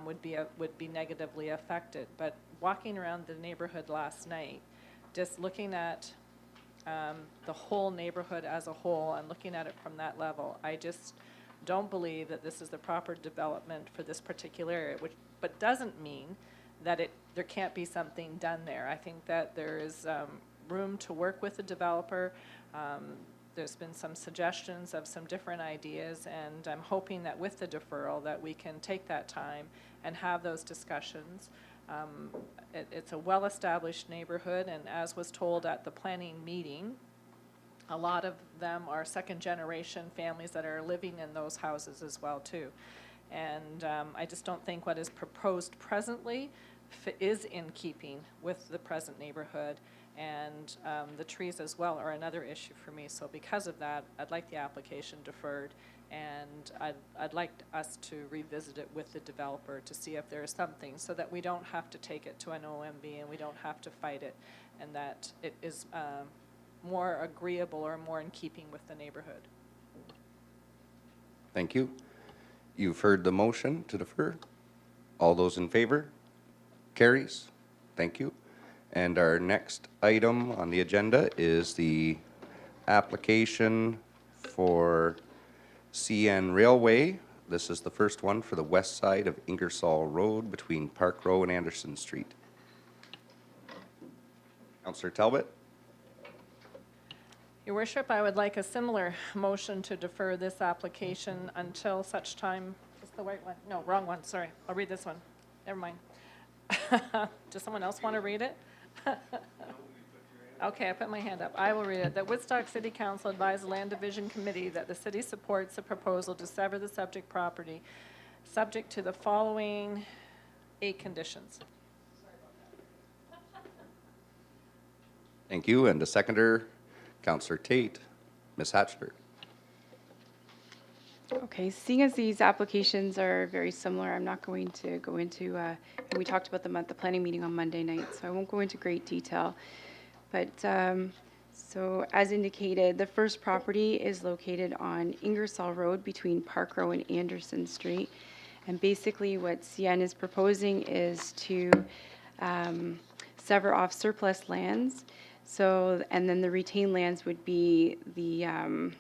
would be negatively affected. But walking around the neighborhood last night, just looking at the whole neighborhood as a whole and looking at it from that level, I just don't believe that this is the proper development for this particular area, but doesn't mean that there can't be something done there. I think that there is room to work with the developer. There's been some suggestions of some different ideas, and I'm hoping that with the deferral that we can take that time and have those discussions. It's a well-established neighborhood, and as was told at the planning meeting, a lot of them are second-generation families that are living in those houses as well, too. And I just don't think what is proposed presently is in keeping with the present neighborhood, and the trees as well are another issue for me. So because of that, I'd like the application deferred, and I'd like us to revisit it with the developer to see if there is something, so that we don't have to take it to an OMB and we don't have to fight it, and that it is more agreeable or more in keeping with the neighborhood. Thank you. You've heard the motion to defer. All those in favor? Carries. Thank you. And our next item on the agenda is the application for CN Railway. This is the first one for the west side of Ingersoll Road between Park Row and Anderson Street. Councillor Talbot? Your Worship, I would like a similar motion to defer this application until such time. Is this the right one? No, wrong one, sorry. I'll read this one. Never mind. Does someone else want to read it? Okay, I put my hand up. I will read it. That Woodstock City Council advised the Land Division Committee that the city supports the proposal to sever the subject property, subject to the following 8 conditions. Thank you. And a seconder, Councillor Tate. Ms. Hatchler. Okay, seeing as these applications are very similar, I'm not going to go into, and we talked about them at the planning meeting on Monday night, so I won't go into great detail. But, so as indicated, the first property is located on Ingersoll Road between Park Row and Anderson Street. And basically what CN is proposing is to sever off surplus lands. So, and then the retained lands would be the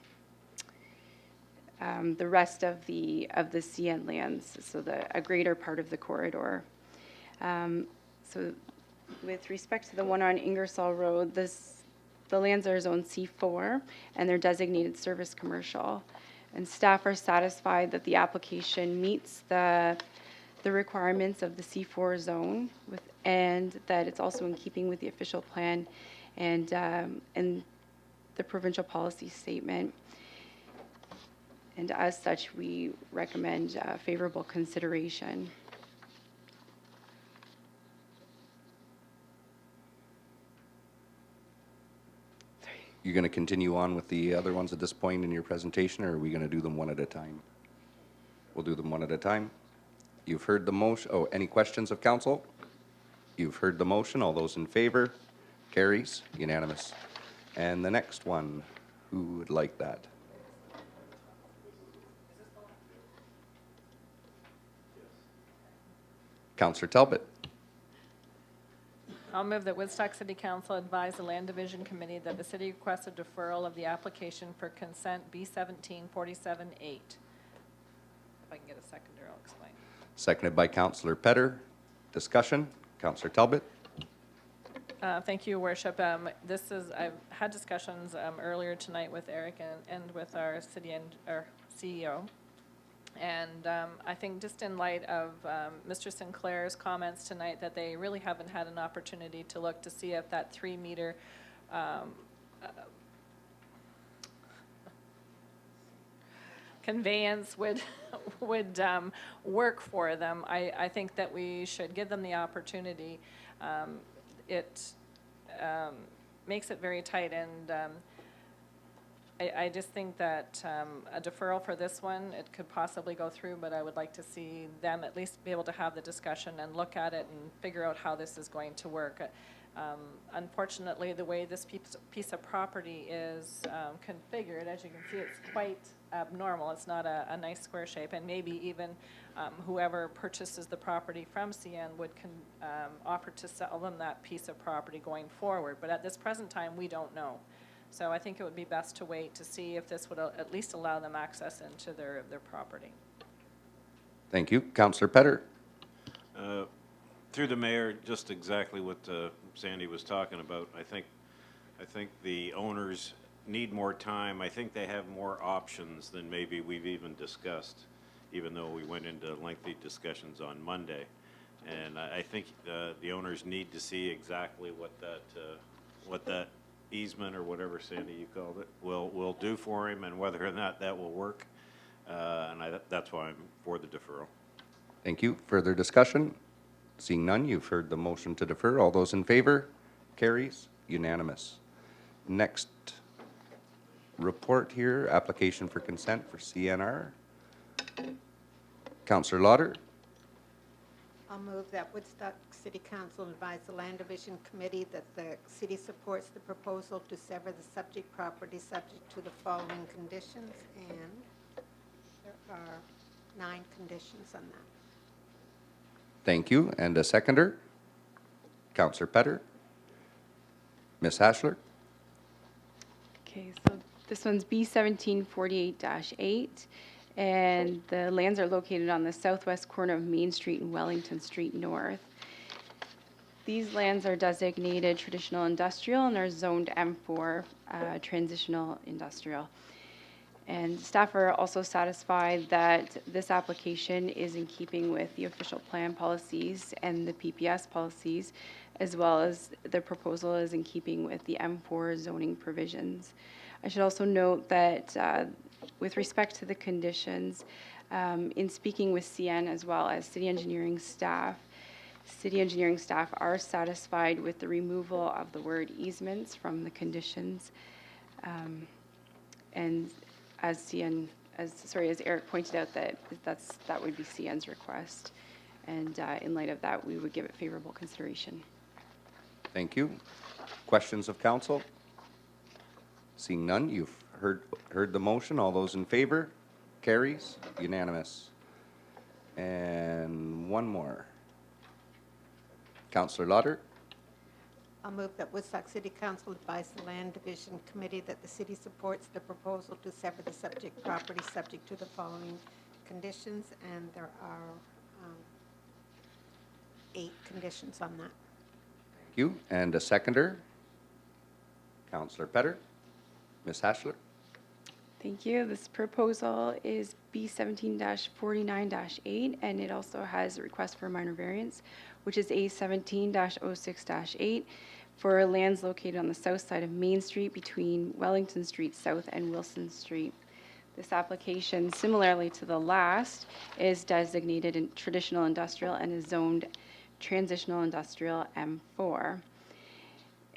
rest of the CN lands, so a greater part of the corridor. So with respect to the one on Ingersoll Road, the lands are zone C4 and they're designated service commercial. And staff are satisfied that the application meets the requirements of the C4 zone and that it's also in keeping with the official plan and the provincial policy statement. And as such, we recommend favorable consideration. You going to continue on with the other ones at this point in your presentation, or are we going to do them one at a time? We'll do them one at a time. You've heard the motion. Oh, any questions of council? You've heard the motion. All those in favor? Carries. Unanimous. And the next one, who would like that? Councillor Talbot. I'll move that Woodstock City Council advise the Land Division Committee that the city requests a deferral of the application for consent B1747-8. If I can get a seconder, I'll explain. Seconded by Councillor Petter. Discussion. Councillor Talbot. Thank you, Worship. I've had discussions earlier tonight with Eric and with our our CEO. And I think just in light of Mr. Sinclair's comments tonight, that they really haven't had an opportunity to look to see if that 3-meter conveyance would work for them. I think that we should give them the opportunity. It makes it very tight, and I just think that a deferral for this one, it could possibly go through, but I would like to see them at least be able to have the discussion and look at it and figure out how this is going to work. Unfortunately, the way this piece of property is configured, as you can see, it's quite abnormal. It's not a nice square shape, and maybe even whoever purchases the property from CN would offer to sell them that piece of property going forward. But at this present time, we don't know. So I think it would be best to wait to see if this would at least allow them access into their property. Thank you. Councillor Petter. Through the mayor, just exactly what Sandy was talking about. I think the owners need more time. I think they have more options than maybe we've even discussed, even though we went into lengthy discussions on Monday. And I think the owners need to see exactly what that easement, or whatever, Sandy, you called it, will do for him, and whether or not that will work. And that's why I'm for the deferral. Thank you. Further discussion? Seeing none, you've heard the motion to defer. All those in favor? Carries. Unanimous. Next report here, application for consent for CNR. Councillor Lauder. I'll move that Woodstock City Council advise the Land Division Committee that the city supports the proposal to sever the subject property subject to the following conditions, and there are 9 conditions on that. Thank you. And a seconder? Councillor Petter. Ms. Hashler. Okay, so this one's B1748-8, and the lands are located on the southwest corner of Main Street and Wellington Street North. These lands are designated traditional industrial and are zoned M4, transitional industrial. And staff are also satisfied that this application is in keeping with the official plan policies and the PPS policies, as well as the proposal is in keeping with the M4 zoning provisions. I should also note that with respect to the conditions, in speaking with CN as well as city engineering staff are satisfied with the removal of the word easements from the conditions. And as Eric pointed out, that would be CN's request. And in light of that, we would give it favorable consideration. Thank you. Questions of council? Seeing none, you've heard the motion. All those in favor? Carries. Unanimous. And one more. Councillor Lauder. I'll move that Woodstock City Council advise the Land Division Committee that the city supports the proposal to sever the subject property subject to the following conditions, and there are 8 conditions on that. Thank you. And a seconder? Councillor Petter. Ms. Hashler. Thank you. This proposal is B17-49-8, and it also has a request for a minor variance, which is A17-06-8 for lands located on the south side of Main Street between Wellington Street South and Wilson Street. This application, similarly to the last, is designated in traditional industrial and is zoned transitional industrial M4.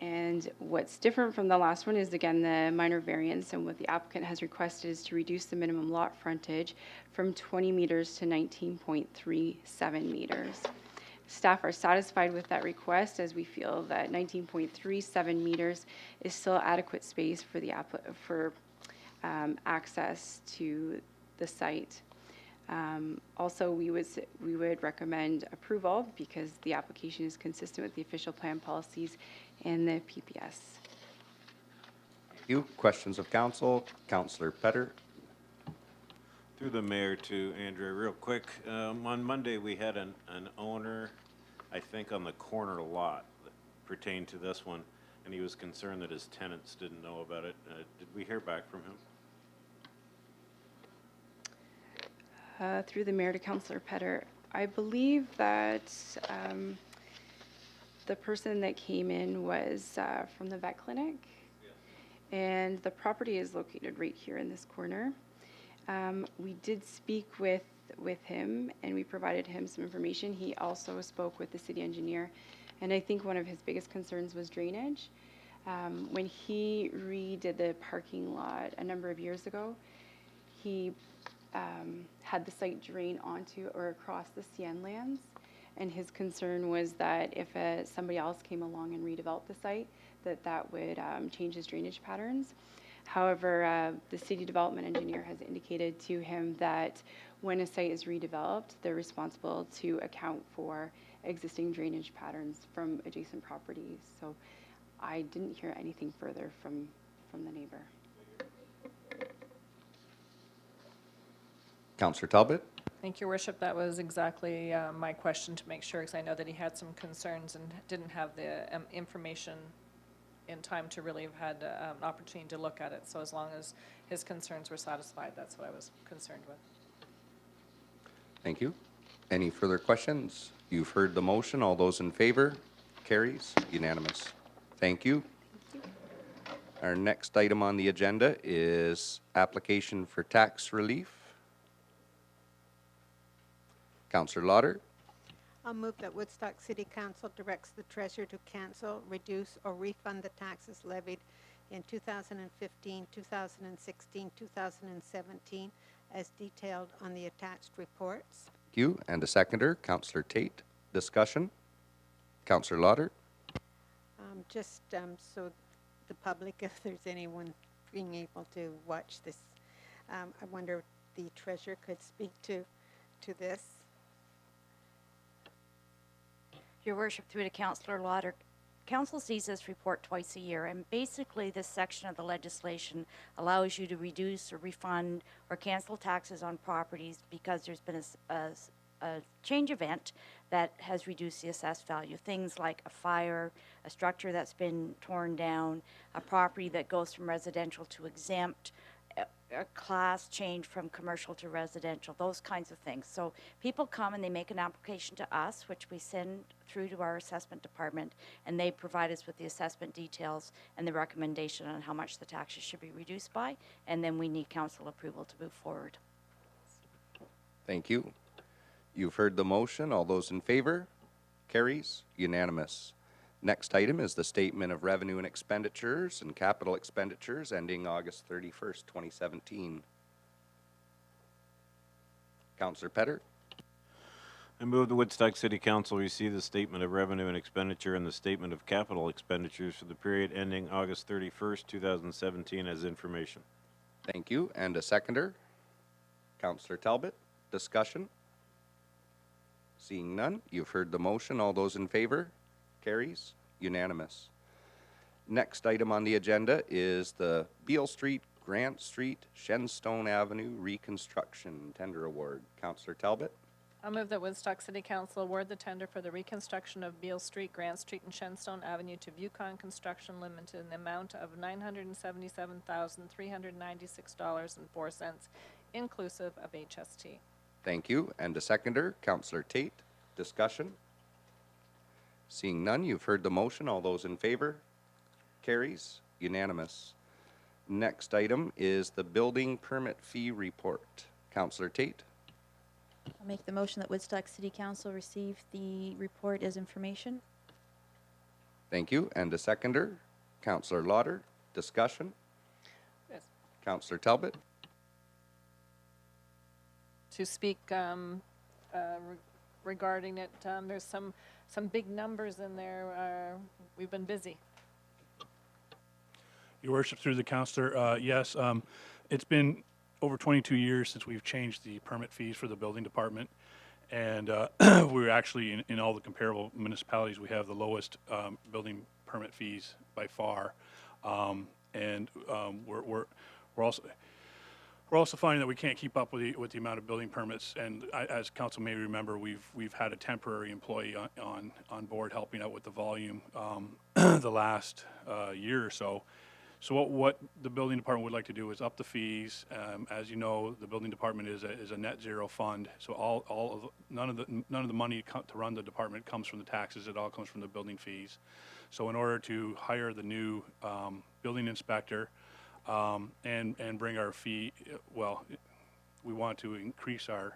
And what's different from the last one is, again, the minor variance, and what the applicant has requested is to reduce the minimum lot frontage from 20 meters to 19.37 meters. Staff are satisfied with that request, as we feel that 19.37 meters is still adequate space for the access to the site. Also, we would recommend approval because the application is consistent with the official plan policies and the PPS. Thank you. Questions of council? Councillor Petter. Through the mayor to Andrea, real quick. On Monday, we had an owner, I think, on the corner lot pertained to this one, and he was concerned that his tenants didn't know about it. Did we hear back from him? Through the mayor to Councillor Petter, I believe that the person that came in was from the vet clinic. And the property is located right here in this corner. We did speak with him, and we provided him some information. He also spoke with the city engineer, and I think one of his biggest concerns was drainage. When he redid the parking lot a number of years ago, he had the site drain onto or across the CN lands, and his concern was that if somebody else came along and redeveloped the site, that would change his drainage patterns. However, the city development engineer has indicated to him that when a site is redeveloped, they're responsible to account for existing drainage patterns from adjacent properties. So I didn't hear anything further from the neighbor. Councillor Talbot? Thank you, Worship. That was exactly my question, to make sure, because I know that he had some concerns and didn't have the information in time to really have had an opportunity to look at it. So as long as his concerns were satisfied, that's what I was concerned with. Thank you. Any further questions? You've heard the motion. All those in favor? Carries. Unanimous. Thank you. Our next item on the agenda is application for tax relief. Councillor Lauder. I'll move that Woodstock City Council directs the treasurer to cancel, reduce, or refund the taxes levied in 2015, 2016, 2017, as detailed on the attached reports. Thank you. And a seconder, Councillor Tate. Discussion. Councillor Lauder. Just so the public, if there's anyone being able to watch this, I wonder if the treasurer could speak to this. Your Worship, through to Councillor Lauder, Council sees this report twice a year, and basically this section of the legislation allows you to reduce or refund or cancel taxes on properties because there's been a change event that has reduced the assessed value. Things like a fire, a structure that's been torn down, a property that goes from residential to exempt, a class change from commercial to residential, those kinds of things. So people come and they make an application to us, which we send through to our assessment department, and they provide us with the assessment details and the recommendation on how much the taxes should be reduced by, and then we need council approval to move forward. Thank you. You've heard the motion. All those in favor? Carries. Unanimous. Next item is the Statement of Revenue and Expenditures and Capital Expenditures ending August 31st, 2017. Councillor Petter. I move the Woodstock City Council receive the Statement of Revenue and Expenditure and the Statement of Capital Expenditures for the period ending August 31st, 2017 as information. Thank you. And a seconder, Councillor Talbot. Discussion. Seeing none, you've heard the motion. All those in favor? Carries. Unanimous. Next item on the agenda is the Beale Street, Grant Street, Shenstone Avenue Reconstruction Tender Award. Councillor Talbot. I'll move that Woodstock City Council award the tender for the reconstruction of Beale Street, Grant Street, and Shenstone Avenue to Vucon Construction Limited in the amount of $977,396.04, inclusive of HST. Thank you. And a seconder, Councillor Tate. Discussion. Seeing none, you've heard the motion. All those in favor? Carries. Unanimous. Next item is the Building Permit Fee Report. Councillor Tate. I'll make the motion that Woodstock City Council receive the report as information. Thank you. And a seconder, Councillor Lauder. Discussion. Yes. Councillor Talbot. To speak regarding it, there's some big numbers in there. We've been busy. Your Worship, through the councillor, yes, it's been over 22 years since we've changed the permit fees for the building department, and we're actually in all the comparable municipalities, we have the lowest building permit fees by far, and we're also We're also finding that we can't keep up with the amount of building permits, and as council may remember, we've had a temporary employee on board helping out with the volume the last year or so. So what the building department would like to do is up the fees. As you know, the building department is a net zero fund, so none of the money to run the department comes from the taxes. It all comes from the building fees. So in order to hire the new building inspector and bring our fee, well, we want to increase our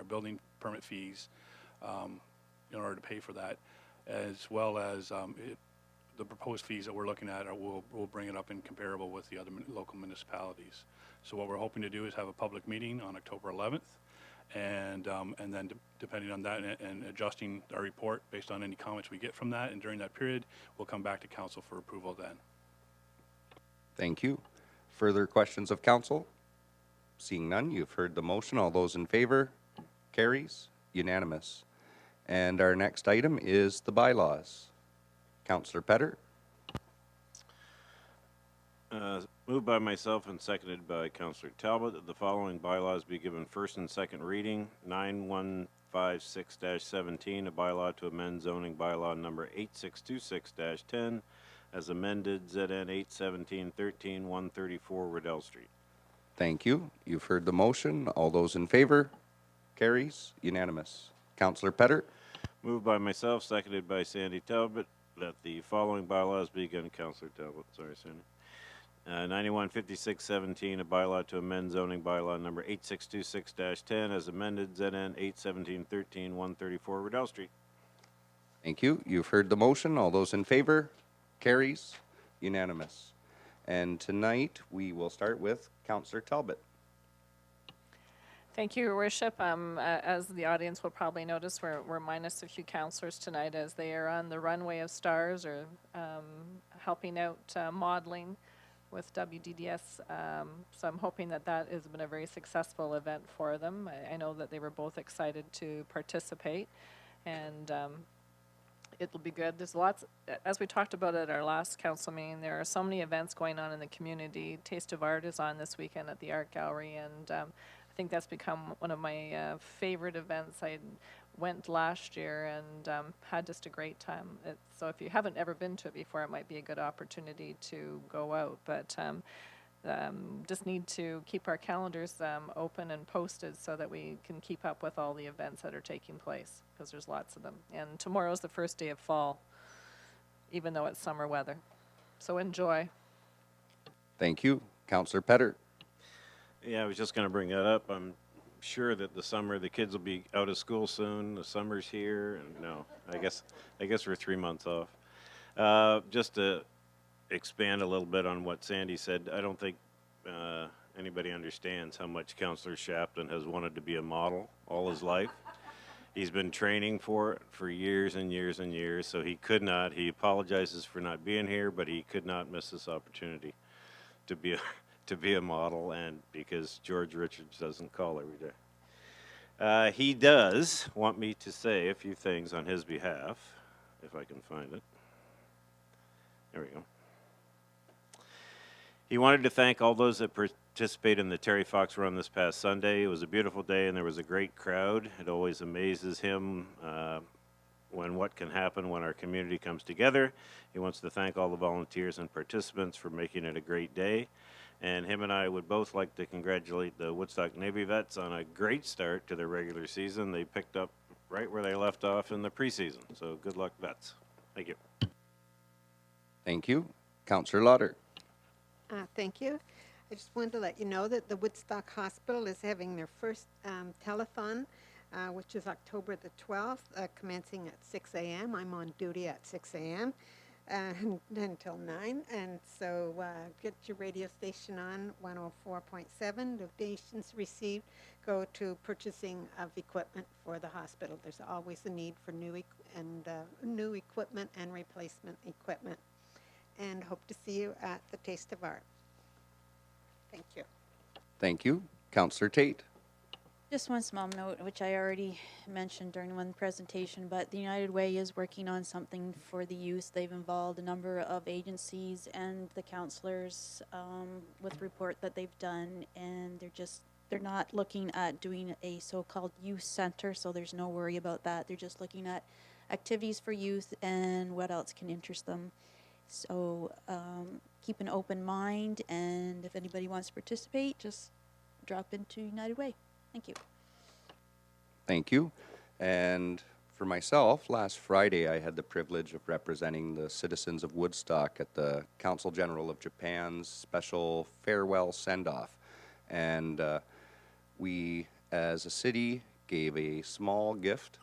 building permit fees in order to pay for that, as well as the proposed fees that we're looking at will bring it up in comparable with the other local municipalities. So what we're hoping to do is have a public meeting on October 11th, and then depending on that and adjusting our report based on any comments we get from that, and during that period, we'll come back to council for approval then. Thank you. Further questions of council? Seeing none, you've heard the motion. All those in favor? Carries. Unanimous. And our next item is the bylaws. Councillor Petter. Moved by myself and seconded by Councillor Talbot that the following bylaws be given first and second reading. 9156-17, a bylaw to amend zoning bylaw number 8626-10 as amended, ZN 81713 134 Redell Street. Thank you. You've heard the motion. All those in favor? Carries. Unanimous. Councillor Petter. Moved by myself, seconded by Sandy Talbot, that the following bylaws be given, Councillor Talbot, sorry, Sandy. 9156-17, a bylaw to amend zoning bylaw number 8626-10 as amended, ZN 81713 134 Redell Street. Thank you. You've heard the motion. All those in favor? Carries. Unanimous. And tonight, we will start with Councillor Talbot. Thank you, Your Worship. As the audience will probably notice, we're minus a few councillors tonight as they are on the runway of stars or helping out modeling with WDDS. So I'm hoping that has been a very successful event for them. I know that they were both excited to participate, and it'll be good. There's lots, as we talked about at our last council meeting, there are so many events going on in the community. Taste of Art is on this weekend at the Art Gallery, and I think that's become one of my favorite events. I went last year and had just a great time. So if you haven't ever been to it before, it might be a good opportunity to go out. But just need to keep our calendars open and posted so that we can keep up with all the events that are taking place, because there's lots of them. And tomorrow's the first day of fall, even though it's summer weather. So enjoy. Thank you. Councillor Petter. Yeah, I was just going to bring that up. I'm sure that the summer, the kids will be out of school soon. The summer's here, and no, I guess we're 3 months off. Just to expand a little bit on what Sandy said, I don't think anybody understands how much Councillor Shapton has wanted to be a model all his life. He's been training for it for years and years and years, so he apologizes for not being here, but he could not miss this opportunity to be a model, and because George Richards doesn't call every day. He does want me to say a few things on his behalf, if I can find it. There we go. He wanted to thank all those that participated in the Terry Fox Run this past Sunday. It was a beautiful day, and there was a great crowd. It always amazes him what can happen when our community comes together. He wants to thank all the volunteers and participants for making it a great day. And him and I would both like to congratulate the Woodstock Navy vets on a great start to their regular season. They picked up right where they left off in the preseason. So good luck, vets. Thank you. Thank you. Councillor Lauder. Thank you. I just wanted to let you know that the Woodstock Hospital is having their first telethon, which is October the 12th, commencing at 6 a.m. I'm on duty at 6 a.m. Until 9, and so get your radio station on 104.7. Donations received go to purchasing of equipment for the hospital. There's always a need for new equipment and replacement equipment. And hope to see you at the Taste of Art. Thank you. Thank you. Councillor Tate. Just one small note, which I already mentioned during one presentation, but the United Way is working on something for the youth. They've involved a number of agencies and the counselors with report that they've done, and they're not looking at doing a so-called youth center, so there's no worry about that. They're just looking at activities for youth and what else can interest them. So keep an open mind, and if anybody wants to participate, just drop into United Way. Thank you. Thank you. And for myself, last Friday I had the privilege of representing the citizens of Woodstock at the Council General of Japan's special farewell send-off. And we, as a city, gave a small gift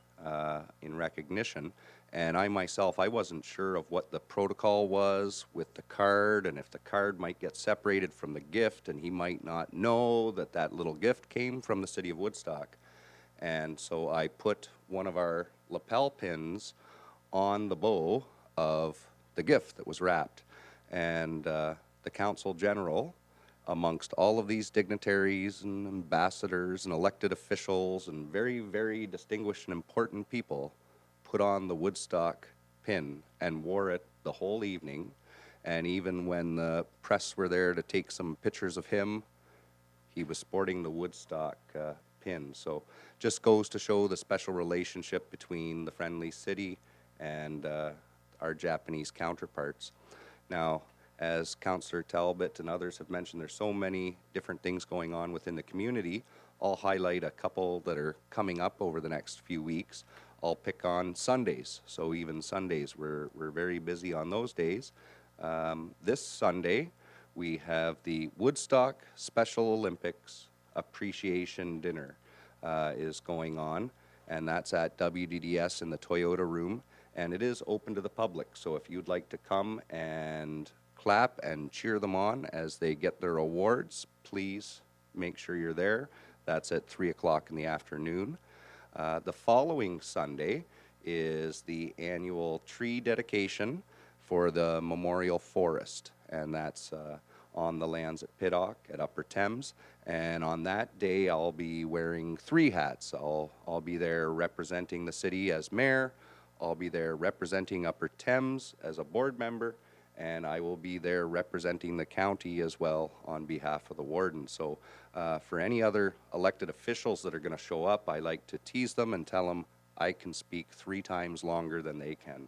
in recognition. And I myself, I wasn't sure of what the protocol was with the card, and if the card might get separated from the gift, and he might not know that that little gift came from the city of Woodstock. And so I put one of our lapel pins on the bow of the gift that was wrapped. And the Council General, amongst all of these dignitaries and ambassadors and elected officials and very, very distinguished and important people, put on the Woodstock pin and wore it the whole evening. And even when the press were there to take some pictures of him, he was sporting the Woodstock pin. So just goes to show the special relationship between the friendly city and our Japanese counterparts. Now, as Councillor Talbot and others have mentioned, there's so many different things going on within the community. I'll highlight a couple that are coming up over the next few weeks. I'll pick on Sundays. So even Sundays, we're very busy on those days. This Sunday, we have the Woodstock Special Olympics Appreciation Dinner is going on, and that's at WDDS in the Toyota Room, and it is open to the public. So if you'd like to come and clap and cheer them on as they get their awards, please make sure you're there. That's at 3 o'clock in the afternoon. The following Sunday is the annual tree dedication for the Memorial Forest, and that's on the lands at Piddock at Upper Thames. And on that day, I'll be wearing 3 hats. I'll be there representing the city as mayor, I'll be there representing Upper Thames as a board member, and I will be there representing the county as well on behalf of the warden. So for any other elected officials that are going to show up, I like to tease them and tell them I can speak 3 times longer than they can.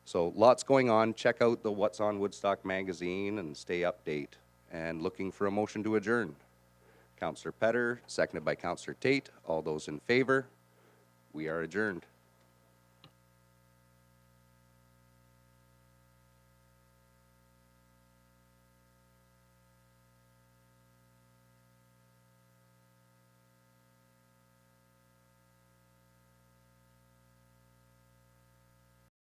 So lots going on. Check out the What's on Woodstock magazine and stay update. And looking for a motion to adjourn. Councillor Petter, seconded by Councillor Tate. All those in favor? We are adjourned.